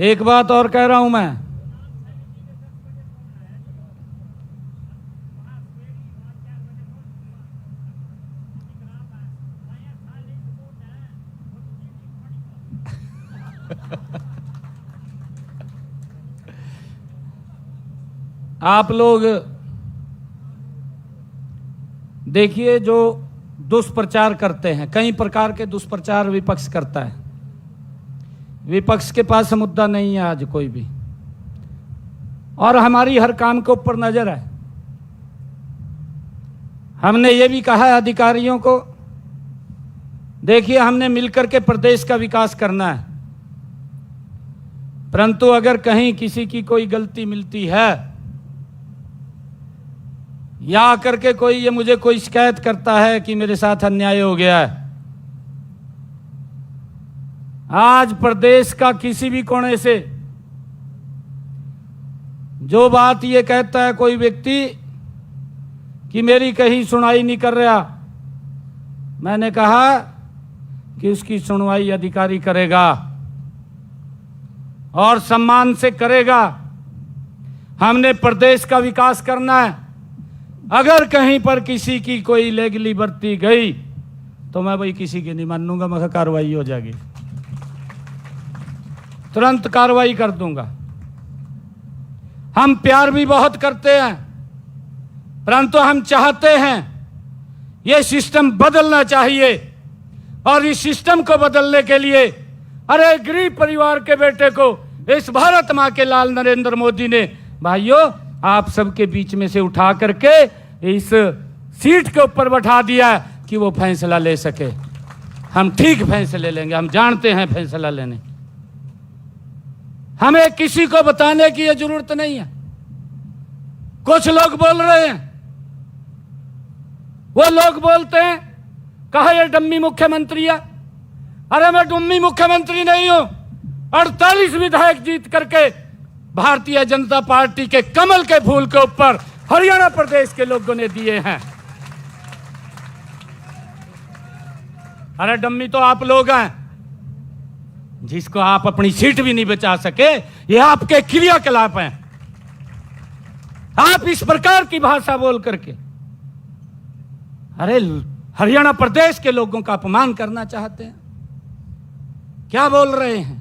एक बात और कह रहा हूं मैं, आप लोग देखिए जो दुष्प्रचार करते हैं, कई प्रकार के दुष्प्रचार विपक्ष करता है। विपक्ष के पास मुद्दा नहीं है आज कोई भी, और हमारी हर काम के ऊपर नजर है। हमने ये भी कहा है अधिकारियों को, देखिए हमने मिलकर के प्रदेश का विकास करना है, परंतु अगर कहीं किसी की कोई गलती मिलती है या आकर के कोई ये मुझे कोई शिकायत करता है कि मेरे साथ अन्याय हो गया है, आज प्रदेश का किसी भी कोने से जो बात ये कहता है कोई व्यक्ति कि मेरी कहीं सुनवाई नहीं कर रहा, मैंने कहा कि उसकी सुनवाई अधिकारी करेगा और सम्मान से करेगा। हमने प्रदेश का विकास करना है। अगर कहीं पर किसी की कोई लेगली बरती गई तो मैं भाई किसी की नहीं मानूंगा, मैं कार्रवाई हो जाएगी, तुरंत कार्रवाई कर दूंगा। हम प्यार भी बहुत करते हैं, परंतु हम चाहते हैं ये सिस्टम बदलना चाहिए। और इस सिस्टम को बदलने के लिए अरे गरीब परिवार के बेटे को इस भारत माँ के लाल नरेंद्र मोदी ने भाइयों आप सबके बीच में से उठा करके इस सीट के ऊपर बैठा दिया कि वो फैसला ले सके। हम ठीक फैसले लेंगे, हम जानते हैं फैसला लेने। हमें किसी को बताने की ये जरूरत नहीं है। कुछ लोग बोल रहे हैं, वो लोग बोलते हैं कहा ये डम्मी मुख्यमंत्री है। अरे मैं डम्मी मुख्यमंत्री नहीं हूं। 48 विधायक जीत करके भारतीय जनता पार्टी के कमल के फूल के ऊपर हरियाणा प्रदेश के लोगों ने दिए हैं। अरे डम्मी तो आप लोग हैं जिसको आप अपनी सीट भी नहीं बचा सके। ये आपके क्रियाकलाप हैं। आप इस प्रकार की भाषा बोल करके अरे हरियाणा प्रदेश के लोगों का अपमान करना चाहते हैं। क्या बोल रहे हैं?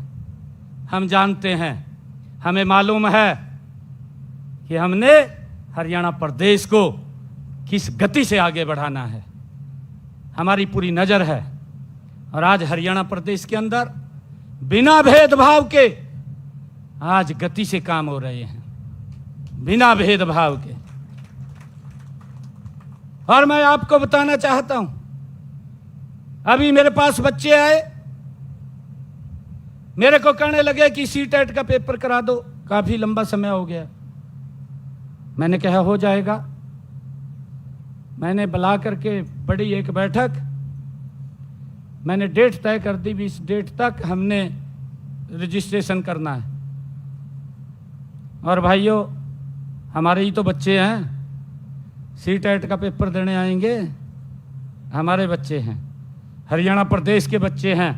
हम जानते हैं, हमें मालूम है कि हमने हरियाणा प्रदेश को किस गति से आगे बढ़ाना है। हमारी पूरी नजर है। और आज हरियाणा प्रदेश के अंदर बिना भेदभाव के आज गति से काम हो रहे हैं, बिना भेदभाव के। और मैं आपको बताना चाहता हूं, अभी मेरे पास बच्चे आए, मेरे को कहने लगे कि सीटेट का पेपर करा दो, काफी लंबा समय हो गया। मैंने कहा हो जाएगा। मैंने बुला करके बड़ी एक बैठक, मैंने डेट तय कर दी, 20 डेट तक हमने रजिस्ट्रेशन करना है। और भाइयों हमारे ही तो बच्चे हैं, सीटेट का पेपर देने आएंगे, हमारे बच्चे हैं, हरियाणा प्रदेश के बच्चे हैं।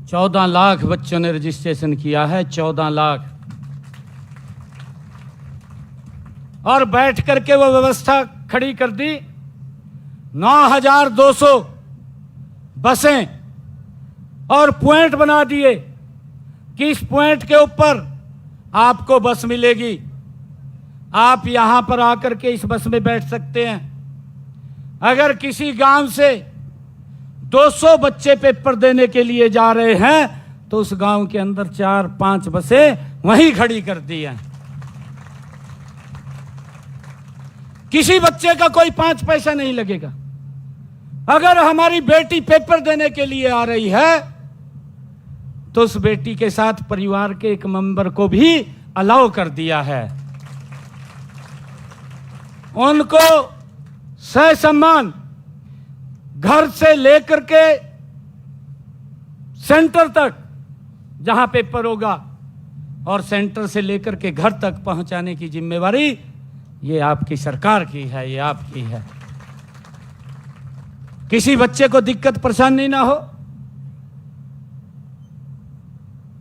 14 लाख बच्चों ने रजिस्ट्रेशन किया है, 14 लाख। और बैठ करके वो व्यवस्था खड़ी कर दी। 9200 बसें और पॉइंट बना दिए कि इस पॉइंट के ऊपर आपको बस मिलेगी, आप यहां पर आकर के इस बस में बैठ सकते हैं। अगर किसी गांव से 200 बच्चे पेपर देने के लिए जा रहे हैं तो उस गांव के अंदर 4-5 बसें वहीं खड़ी कर दी हैं। किसी बच्चे का कोई 5 पैसा नहीं लगेगा। अगर हमारी बेटी पेपर देने के लिए आ रही है तो उस बेटी के साथ परिवार के एक मेंबर को भी अलाउ कर दिया है। उनको ससम्मान घर से लेकर के सेंटर तक जहां पेपर होगा और सेंटर से लेकर के घर तक पहुंचाने की जिम्मेवारी ये आपकी सरकार की है, ये आपकी है। किसी बच्चे को दिक्कत परेशानी ना हो,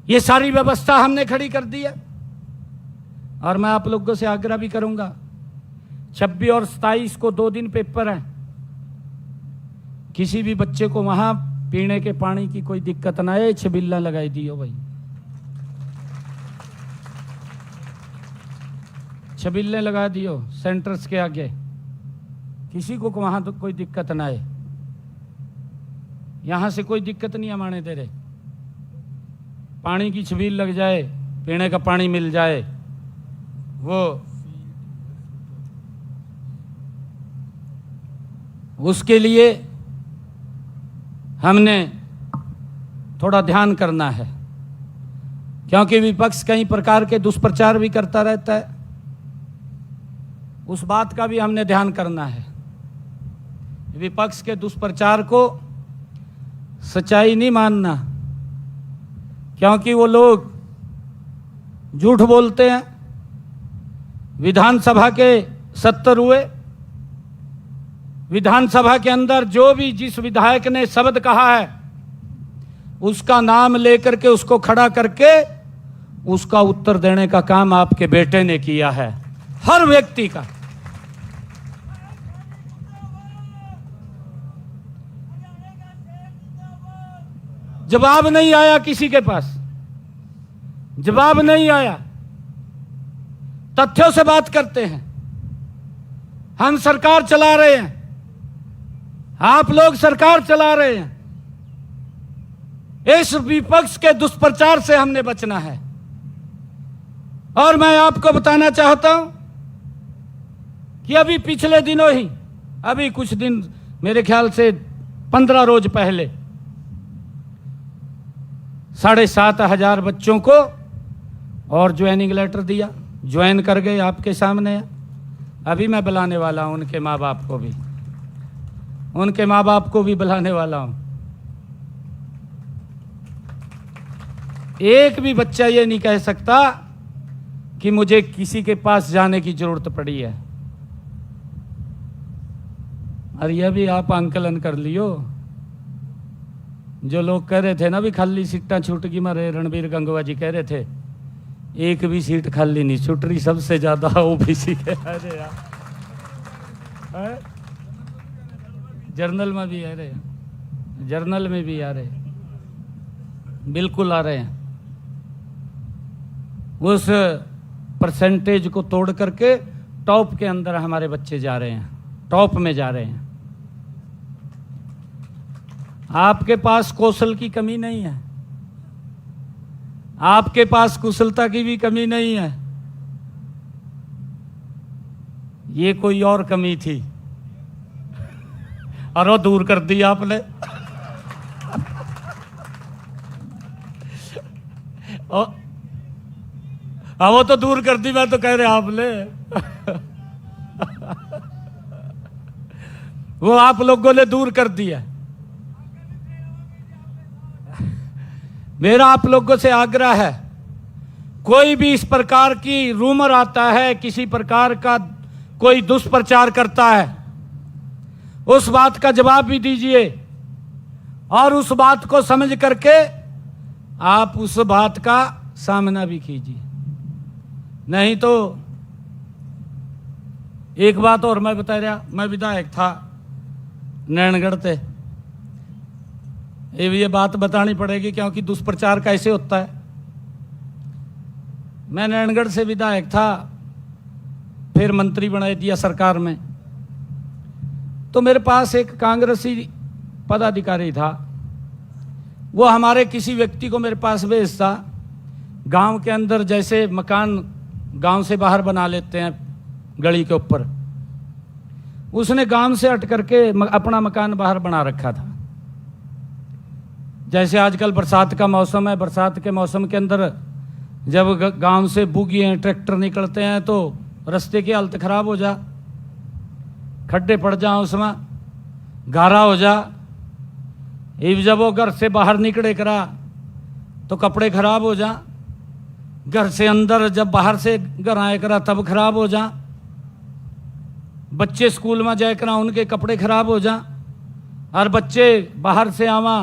ये सारी व्यवस्था हमने खड़ी कर दी है। और मैं आप लोगों से आग्रह भी करूंगा, 26 और 27 को 2 दिन पेपर है। किसी भी बच्चे को वहां पीने के पानी की कोई दिक्कत ना आए, छबिल्ला लगाई दियो भाई, छबिल्ले लगा दियो सेंटर्स के आगे, किसी को वहां तो कोई दिक्कत ना आए। यहां से कोई दिक्कत नहीं आने दे रहे। पानी की छबील लग जाए, पीने का पानी मिल जाए, वो उसके लिए हमने थोड़ा ध्यान करना है, क्योंकि विपक्ष कई प्रकार के दुष्प्रचार भी करता रहता है। उस बात का भी हमने ध्यान करना है। विपक्ष के दुष्प्रचार को सच्चाई नहीं मानना, क्योंकि वो लोग झूठ बोलते हैं। विधानसभा के 70 हुए, विधानसभा के अंदर जो भी जिस विधायक ने शब्द कहा है उसका नाम लेकर के उसको खड़ा करके उसका उत्तर देने का काम आपके बेटे ने किया है, हर व्यक्ति का। जवाब नहीं आया, किसी के पास जवाब नहीं आया। तथ्यों से बात करते हैं। हम सरकार चला रहे हैं, आप लोग सरकार चला रहे हैं। इस विपक्ष के दुष्प्रचार से हमने बचना है। और मैं आपको बताना चाहता हूं कि अभी पिछले दिनों ही, अभी कुछ दिन, मेरे ख्याल से 15 रोज पहले 7,500 बच्चों को और ज्वाइनिंग लेटर दिया, ज्वाइन कर गए आपके सामने। अभी मैं बुलाने वाला हूं उनके माँ बाप को भी, उनके माँ बाप को भी बुलाने वाला हूं। एक भी बच्चा ये नहीं कह सकता कि मुझे किसी के पास जाने की जरूरत पड़ी है। और यह भी आप आंकलन कर लियो, जो लोग कह रहे थे ना भी खाली सीटें छूट गई, मारे रणबीर गंगवा जी कह रहे थे एक भी सीट खाली नहीं छूट रही, सबसे ज्यादा ओबीसी के। अरे यार, जर्नल में भी आ रहे हैं, जर्नल में भी आ रहे हैं, बिल्कुल आ रहे हैं। उस परसेंटेज को तोड़ करके टॉप के अंदर हमारे बच्चे जा रहे हैं, टॉप में जा रहे हैं। आपके पास कौशल की कमी नहीं है, आपके पास कुशलता की भी कमी नहीं है, ये कोई और कमी थी और वो दूर कर दी आपने। वो तो दूर कर दी, मैं तो कह रहे आपने। वो आप लोगों ने दूर कर दिया। मेरा आप लोगों से आग्रह है, कोई भी इस प्रकार की रूमर आता है, किसी प्रकार का कोई दुष्प्रचार करता है, उस बात का जवाब भी दीजिए और उस बात को समझ करके आप उस बात का सामना भी कीजिए। नहीं तो एक बात और मैं बता रहा, मैं विधायक था नैनगढ़ से, ये बात बतानी पड़ेगी क्योंकि दुष्प्रचार कैसे होता है। मैं नैनगढ़ से विधायक था, फिर मंत्री बना दिया सरकार में। तो मेरे पास एक कांग्रेसी पदाधिकारी था, वो हमारे किसी व्यक्ति को मेरे पास भेजता। गांव के अंदर जैसे मकान गांव से बाहर बना लेते हैं गली के ऊपर, उसने गांव से हट करके अपना मकान बाहर बना रखा था। जैसे आजकल बरसात का मौसम है, बरसात के मौसम के अंदर जब गांव से बुगिए ट्रैक्टर निकलते हैं तो रास्ते की हालत खराब हो जा, खड्डे पड़ जा, उसमें गारा हो जा। जब वो घर से बाहर निकले करा तो कपड़े खराब हो जा, घर से अंदर जब बाहर से घर आए करा तब खराब हो जा, बच्चे स्कूल में जाए करा उनके कपड़े खराब हो जा, और बच्चे बाहर से आवा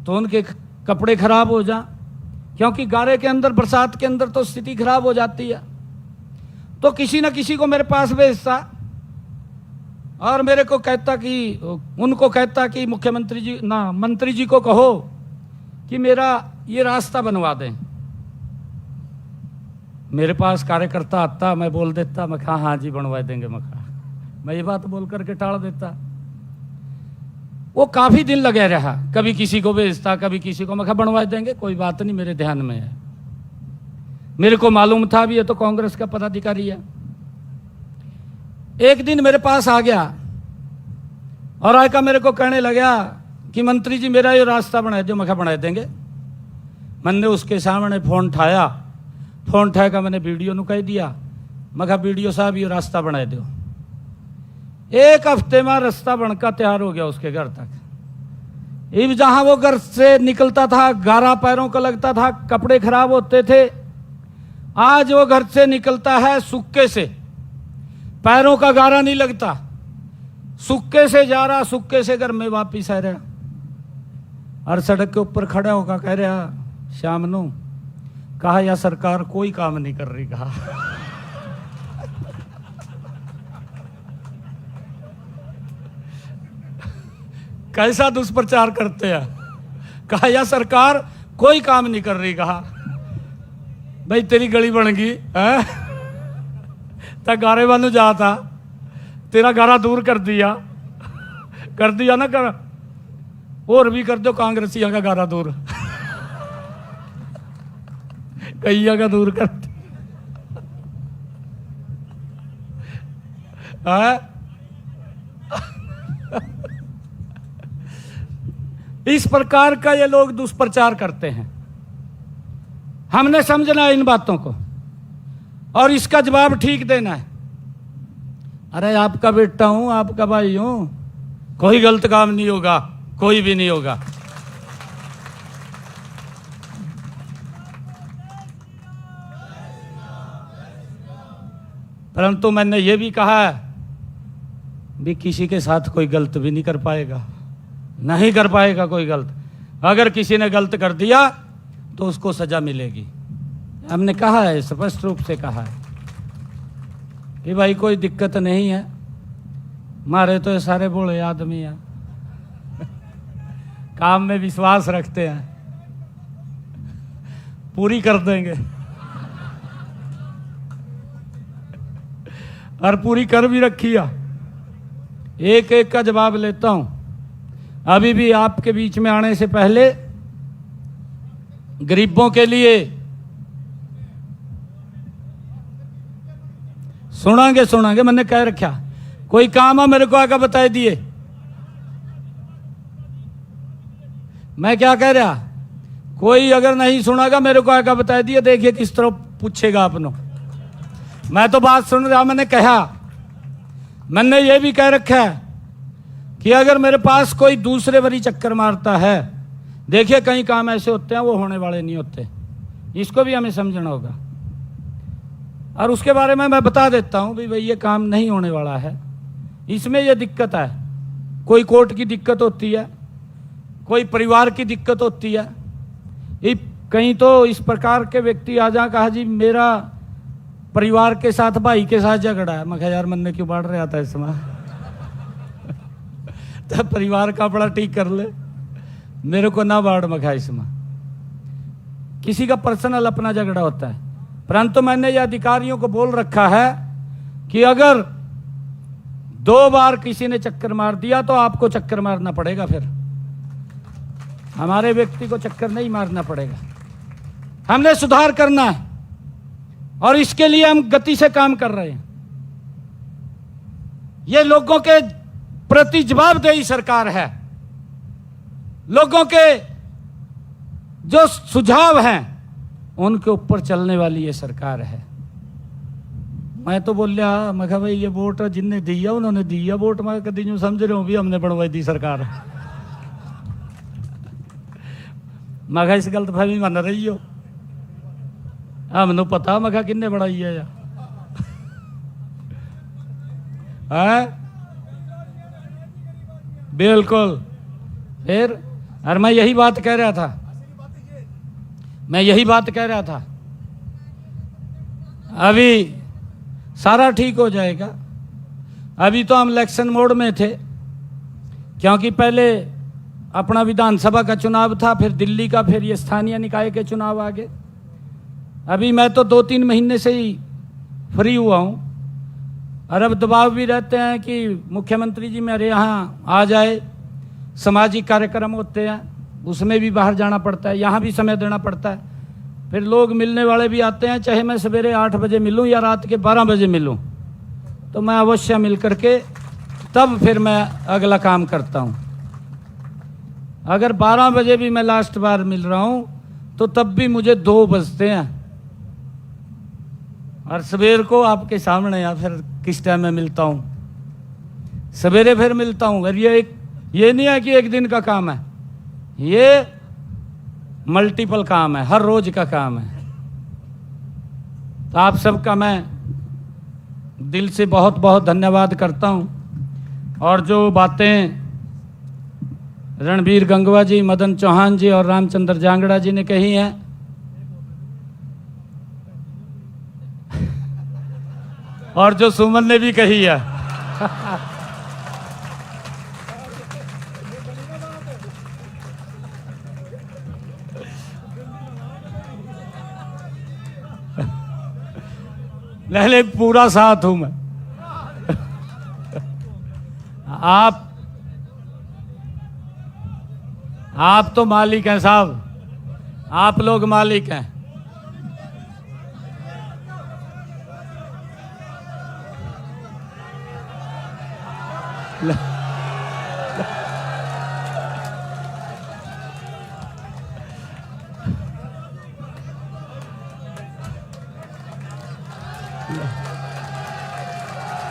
तो उनके कपड़े खराब हो जा, क्योंकि गारे के अंदर बरसात के अंदर तो स्थिति खराब हो जाती है। तो किसी न किसी को मेरे पास भेजता और मेरे को कहता कि उनको कहता कि मुख्यमंत्री जी ना मंत्री जी को कहो कि मेरा ये रास्ता बनवा दें। मेरे पास कार्यकर्ता आता, मैं बोल देता, मैं कहा हाँ जी बनवा देंगे, मैं ये बात बोल करके टाल देता। वो काफी दिन लगे रहा, कभी किसी को भेजता, कभी किसी को, मैं कहा बनवा देंगे, कोई बात नहीं, मेरे ध्यान में है। मेरे को मालूम था भी ये तो कांग्रेस का पदाधिकारी है। एक दिन मेरे पास आ गया और आकर मेरे को कहने लगा कि मंत्री जी मेरा ये रास्ता बना दो। मैं कहा बना देंगे। मैंने उसके सामने फोन उठाया, फोन उठा कर मैंने वीडियो नु कह दिया, मैं कहा वीडियो साहब ये रास्ता बना दो। एक हफ्ते में रास्ता बनकर तैयार हो गया उसके घर तक। इब जहां वो घर से निकलता था गारा पैरों को लगता था, कपड़े खराब होते थे, आज वो घर से निकलता है सुक्के से, पैरों का गारा नहीं लगता, सुक्के से जा रहा, सुक्के से घर में वापिस आ रहा। और सड़क के ऊपर खड़ा होकर कह रहा शाम नू, कहा या सरकार कोई काम नहीं कर रही। कहा कैसा दुष्प्रचार करते हैं। कहा या सरकार कोई काम नहीं कर रही। कहा भाई तेरी गली बन गई है, ता गारे वालू जाता, तेरा गारा दूर कर दिया, कर दिया ना कर, और भी कर दो कांग्रेसियों का गारा दूर कई जगह दूर कर इस प्रकार का ये लोग दुष्प्रचार करते हैं। हमने समझना है इन बातों को और इसका जवाब ठीक देना है। अरे आपका बेटा हूं, आपका भाई हूं, कोई गलत काम नहीं होगा, कोई भी नहीं होगा। परंतु मैंने ये भी कहा है भी किसी के साथ कोई गलत भी नहीं कर पाएगा, नहीं कर पाएगा कोई गलत। अगर किसी ने गलत कर दिया तो उसको सजा मिलेगी। हमने कहा है, स्पष्ट रूप से कहा है कि भाई कोई दिक्कत नहीं है, मारे तो ये सारे बूढ़े आदमी हैं, काम में विश्वास रखते हैं, पूरी कर देंगे और पूरी कर भी रखी है। एक एक का जवाब लेता हूं। अभी भी आपके बीच में आने से पहले गरीबों के लिए सुनांगे मैंने कह रखा, कोई काम है मेरे को आकर बता दिए। मैं क्या कह रहा, कोई अगर नहीं सुनागा मेरे को आकर बता दिए। देखिए किस तरह पूछेगा आपने। मैं तो बात सुन रहा, मैंने कहा, मैंने ये भी कह रखा है कि अगर मेरे पास कोई दूसरे बरी चक्कर मारता है, देखिए कई काम ऐसे होते हैं वो होने वाले नहीं होते, इसको भी हमें समझना होगा। और उसके बारे में मैं बता देता हूं भी भाई ये काम नहीं होने वाला है, इसमें ये दिक्कत है। कोई कोर्ट की दिक्कत होती है, कोई परिवार की दिक्कत होती है। कहीं तो इस प्रकार के व्यक्ति आ जा, कहा जी मेरा परिवार के साथ, भाई के साथ झगड़ा है। मैं कहा यार मन ने क्यों बढ़ रहा था इसमें तो परिवार का बड़ा ठीक कर ले, मेरे को ना बाढ़ मखा इसमें। किसी का पर्सनल अपना झगड़ा होता है। परंतु मैंने ये अधिकारियों को बोल रखा है कि अगर 2 बार किसी ने चक्कर मार दिया तो आपको चक्कर मारना पड़ेगा। फिर हमारे व्यक्ति को चक्कर नहीं मारना पड़ेगा। हमने सुधार करना है और इसके लिए हम गति से काम कर रहे हैं। ये लोगों के प्रति जवाबदेही सरकार है। लोगों के जो सुझाव हैं उनके ऊपर चलने वाली ये सरकार है। मैं तो बोल रहा, मैं कहा भाई ये वोट जिनने दिया उन्होंने दिया वोट, मैं कभी यूं समझ रहा हूं भी हमने बनवाई दी सरकार। मैं कहा इस गलत फहमी मन रही हो, हमने पता मैं कहा किन्ने बढ़ाई है या बिल्कुल। फिर और मैं यही बात कह रहा था, अभी सारा ठीक हो जाएगा। अभी तो हम इलेक्शन मोड में थे, क्योंकि पहले अपना विधानसभा का चुनाव था, फिर दिल्ली का, फिर ये स्थानीय निकाय के चुनाव आ गए। अभी मैं तो 2-3 महीने से ही फ्री हुआ हूँ और अब दबाव भी रहते हैं कि मुख्यमंत्री जी मेरे यहाँ आ जाए। सामाजिक कार्यक्रम होते हैं उसमें भी बाहर जाना पड़ता है, यहाँ भी समय देना पड़ता है। फिर लोग मिलने वाले भी आते हैं, चाहे मैं सवेरे 8 बजे मिलूँ या रात के 12 बजे मिलूँ, तो मैं अवश्य मिल करके तब फिर मैं अगला काम करता हूँ। अगर 12 बजे भी मैं लास्ट बार मिल रहा हूँ तो तब भी मुझे 2 बजते हैं। और सवेर को आपके सामने या फिर किस टाइम में मिलता हूँ, सवेरे फिर मिलता हूँ। और ये नहीं है कि एक दिन का काम है, ये मल्टीपल काम है, हर रोज का काम है। तो आप सबका मैं दिल से बहुत बहुत धन्यवाद करता हूँ। और जो बातें रणबीर गंगवा जी, मदन चौहान जी और रामचंद्र जांगड़ा जी ने कही हैं, और जो सुमन ने भी कही है पहले पूरा साथ हूं मैं। आप तो मालिक हैं साहब, आप लोग मालिक हैं।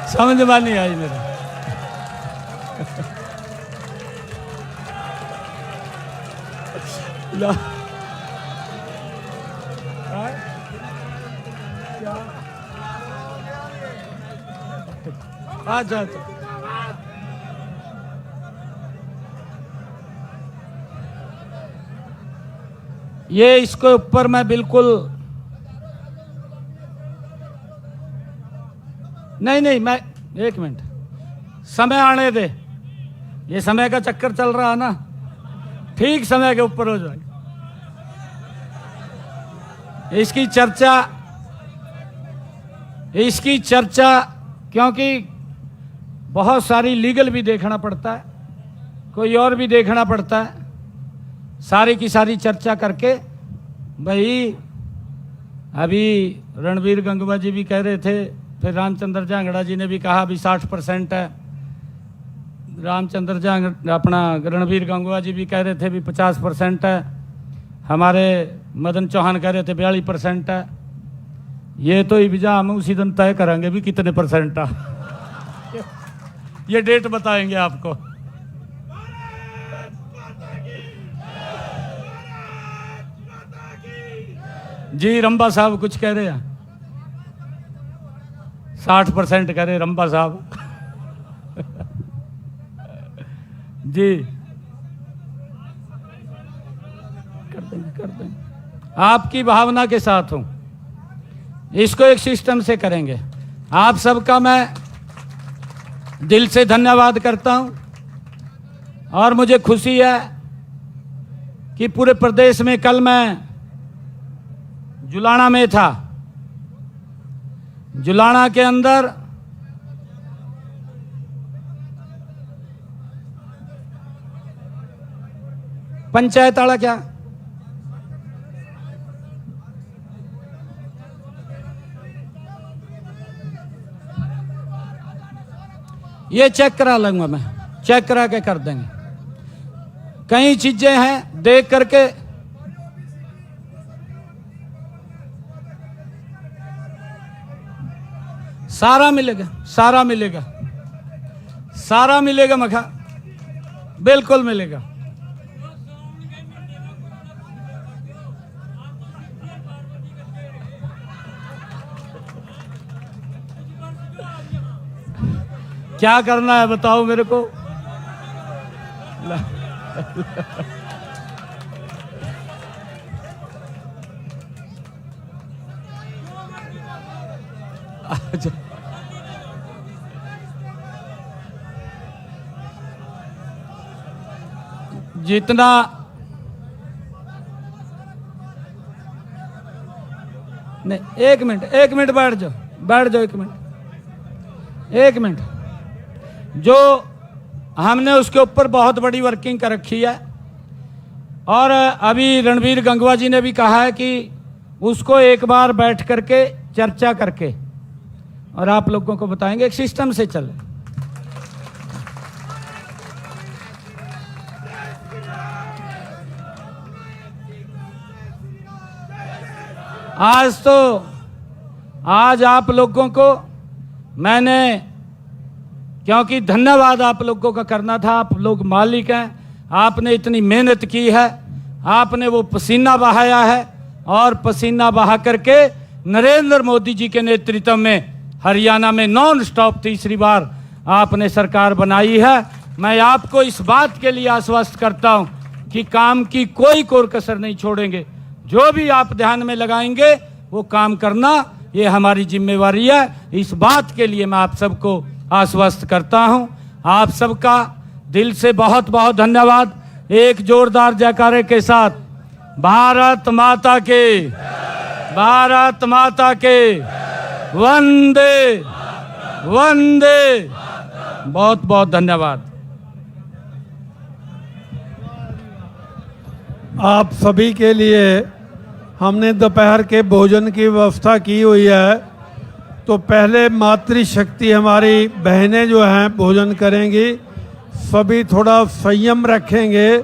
समझ में नहीं आई मेरे। ला। अच्छा अच्छा, ये इसके ऊपर मैं बिल्कुल नहीं, मैं एक मिनट, समय आने दे। ये समय का चक्कर चल रहा है ना, ठीक समय के ऊपर हो जाएगा। इसकी चर्चा क्योंकि बहुत सारी लीगल भी देखना पड़ता है, कोई और भी देखना पड़ता है, सारी की सारी चर्चा करके भाई। अभी रणबीर गंगवा जी भी कह रहे थे, फिर रामचंद्र जांगड़ा जी ने भी कहा अभी 60% है। अपना रणबीर गंगवा जी भी कह रहे थे भी 50% है। हमारे मदन चौहान कह रहे थे 42% है। ये तो इब्जा हम उसी दिन तय करेंगे भी कितने परसेंट है। ये डेट बताएंगे आपको। जी रंबा साहब कुछ कह रहे हैं, 60% कह रहे रंबा साहब। जी कर देंगे, आपकी भावना के साथ हूं। इसको एक सिस्टम से करेंगे। आप सबका मैं दिल से धन्यवाद करता हूं और मुझे खुशी है कि पूरे प्रदेश में, कल मैं जुलाना में था। जुलाना के अंदर पंचायत वाला क्या, ये चेक करा लूंगा मैं, चेक करा के कर देंगे। कई चीजें हैं देख करके, सारा मिलेगा, सारा मिलेगा, सारा मिलेगा मखा, बिल्कुल मिलेगा। क्या करना है बताओ मेरे को। अच्छा, जितना नहीं, एक मिनट बैठ जाओ, एक मिनट। जो हमने उसके ऊपर बहुत बड़ी वर्किंग कर रखी है और अभी रणबीर गंगवा जी ने भी कहा है कि उसको एक बार बैठ करके चर्चा करके और आप लोगों को बताएंगे, एक सिस्टम से चले। आज आप लोगों को मैंने, क्योंकि धन्यवाद आप लोगों का करना था, आप लोग मालिक हैं, आपने इतनी मेहनत की है, आपने वो पसीना बहाया है और पसीना बहा करके नरेंद्र मोदी जी के नेतृत्व में हरियाणा में नॉन स्टॉप तीसरी बार आपने सरकार बनाई है। मैं आपको इस बात के लिए आश्वस्त करता हूं कि काम की कोई कोर कसर नहीं छोड़ेंगे। जो भी आप ध्यान में लगाएंगे वो काम करना, ये हमारी जिम्मेवारी है। इस बात के लिए मैं आप सबको आश्वस्त करता हूं। आप सबका दिल से बहुत बहुत धन्यवाद। एक जोरदार जयकारे के साथ भारत माता के, भारत माता के, वंदे वंदे। बहुत बहुत धन्यवाद। आप सभी के लिए हमने दोपहर के भोजन की व्यवस्था की हुई है। तो पहले मातृशक्ति हमारी बहनें जो हैं भोजन करेंगी। सभी थोड़ा संयम रखेंगे।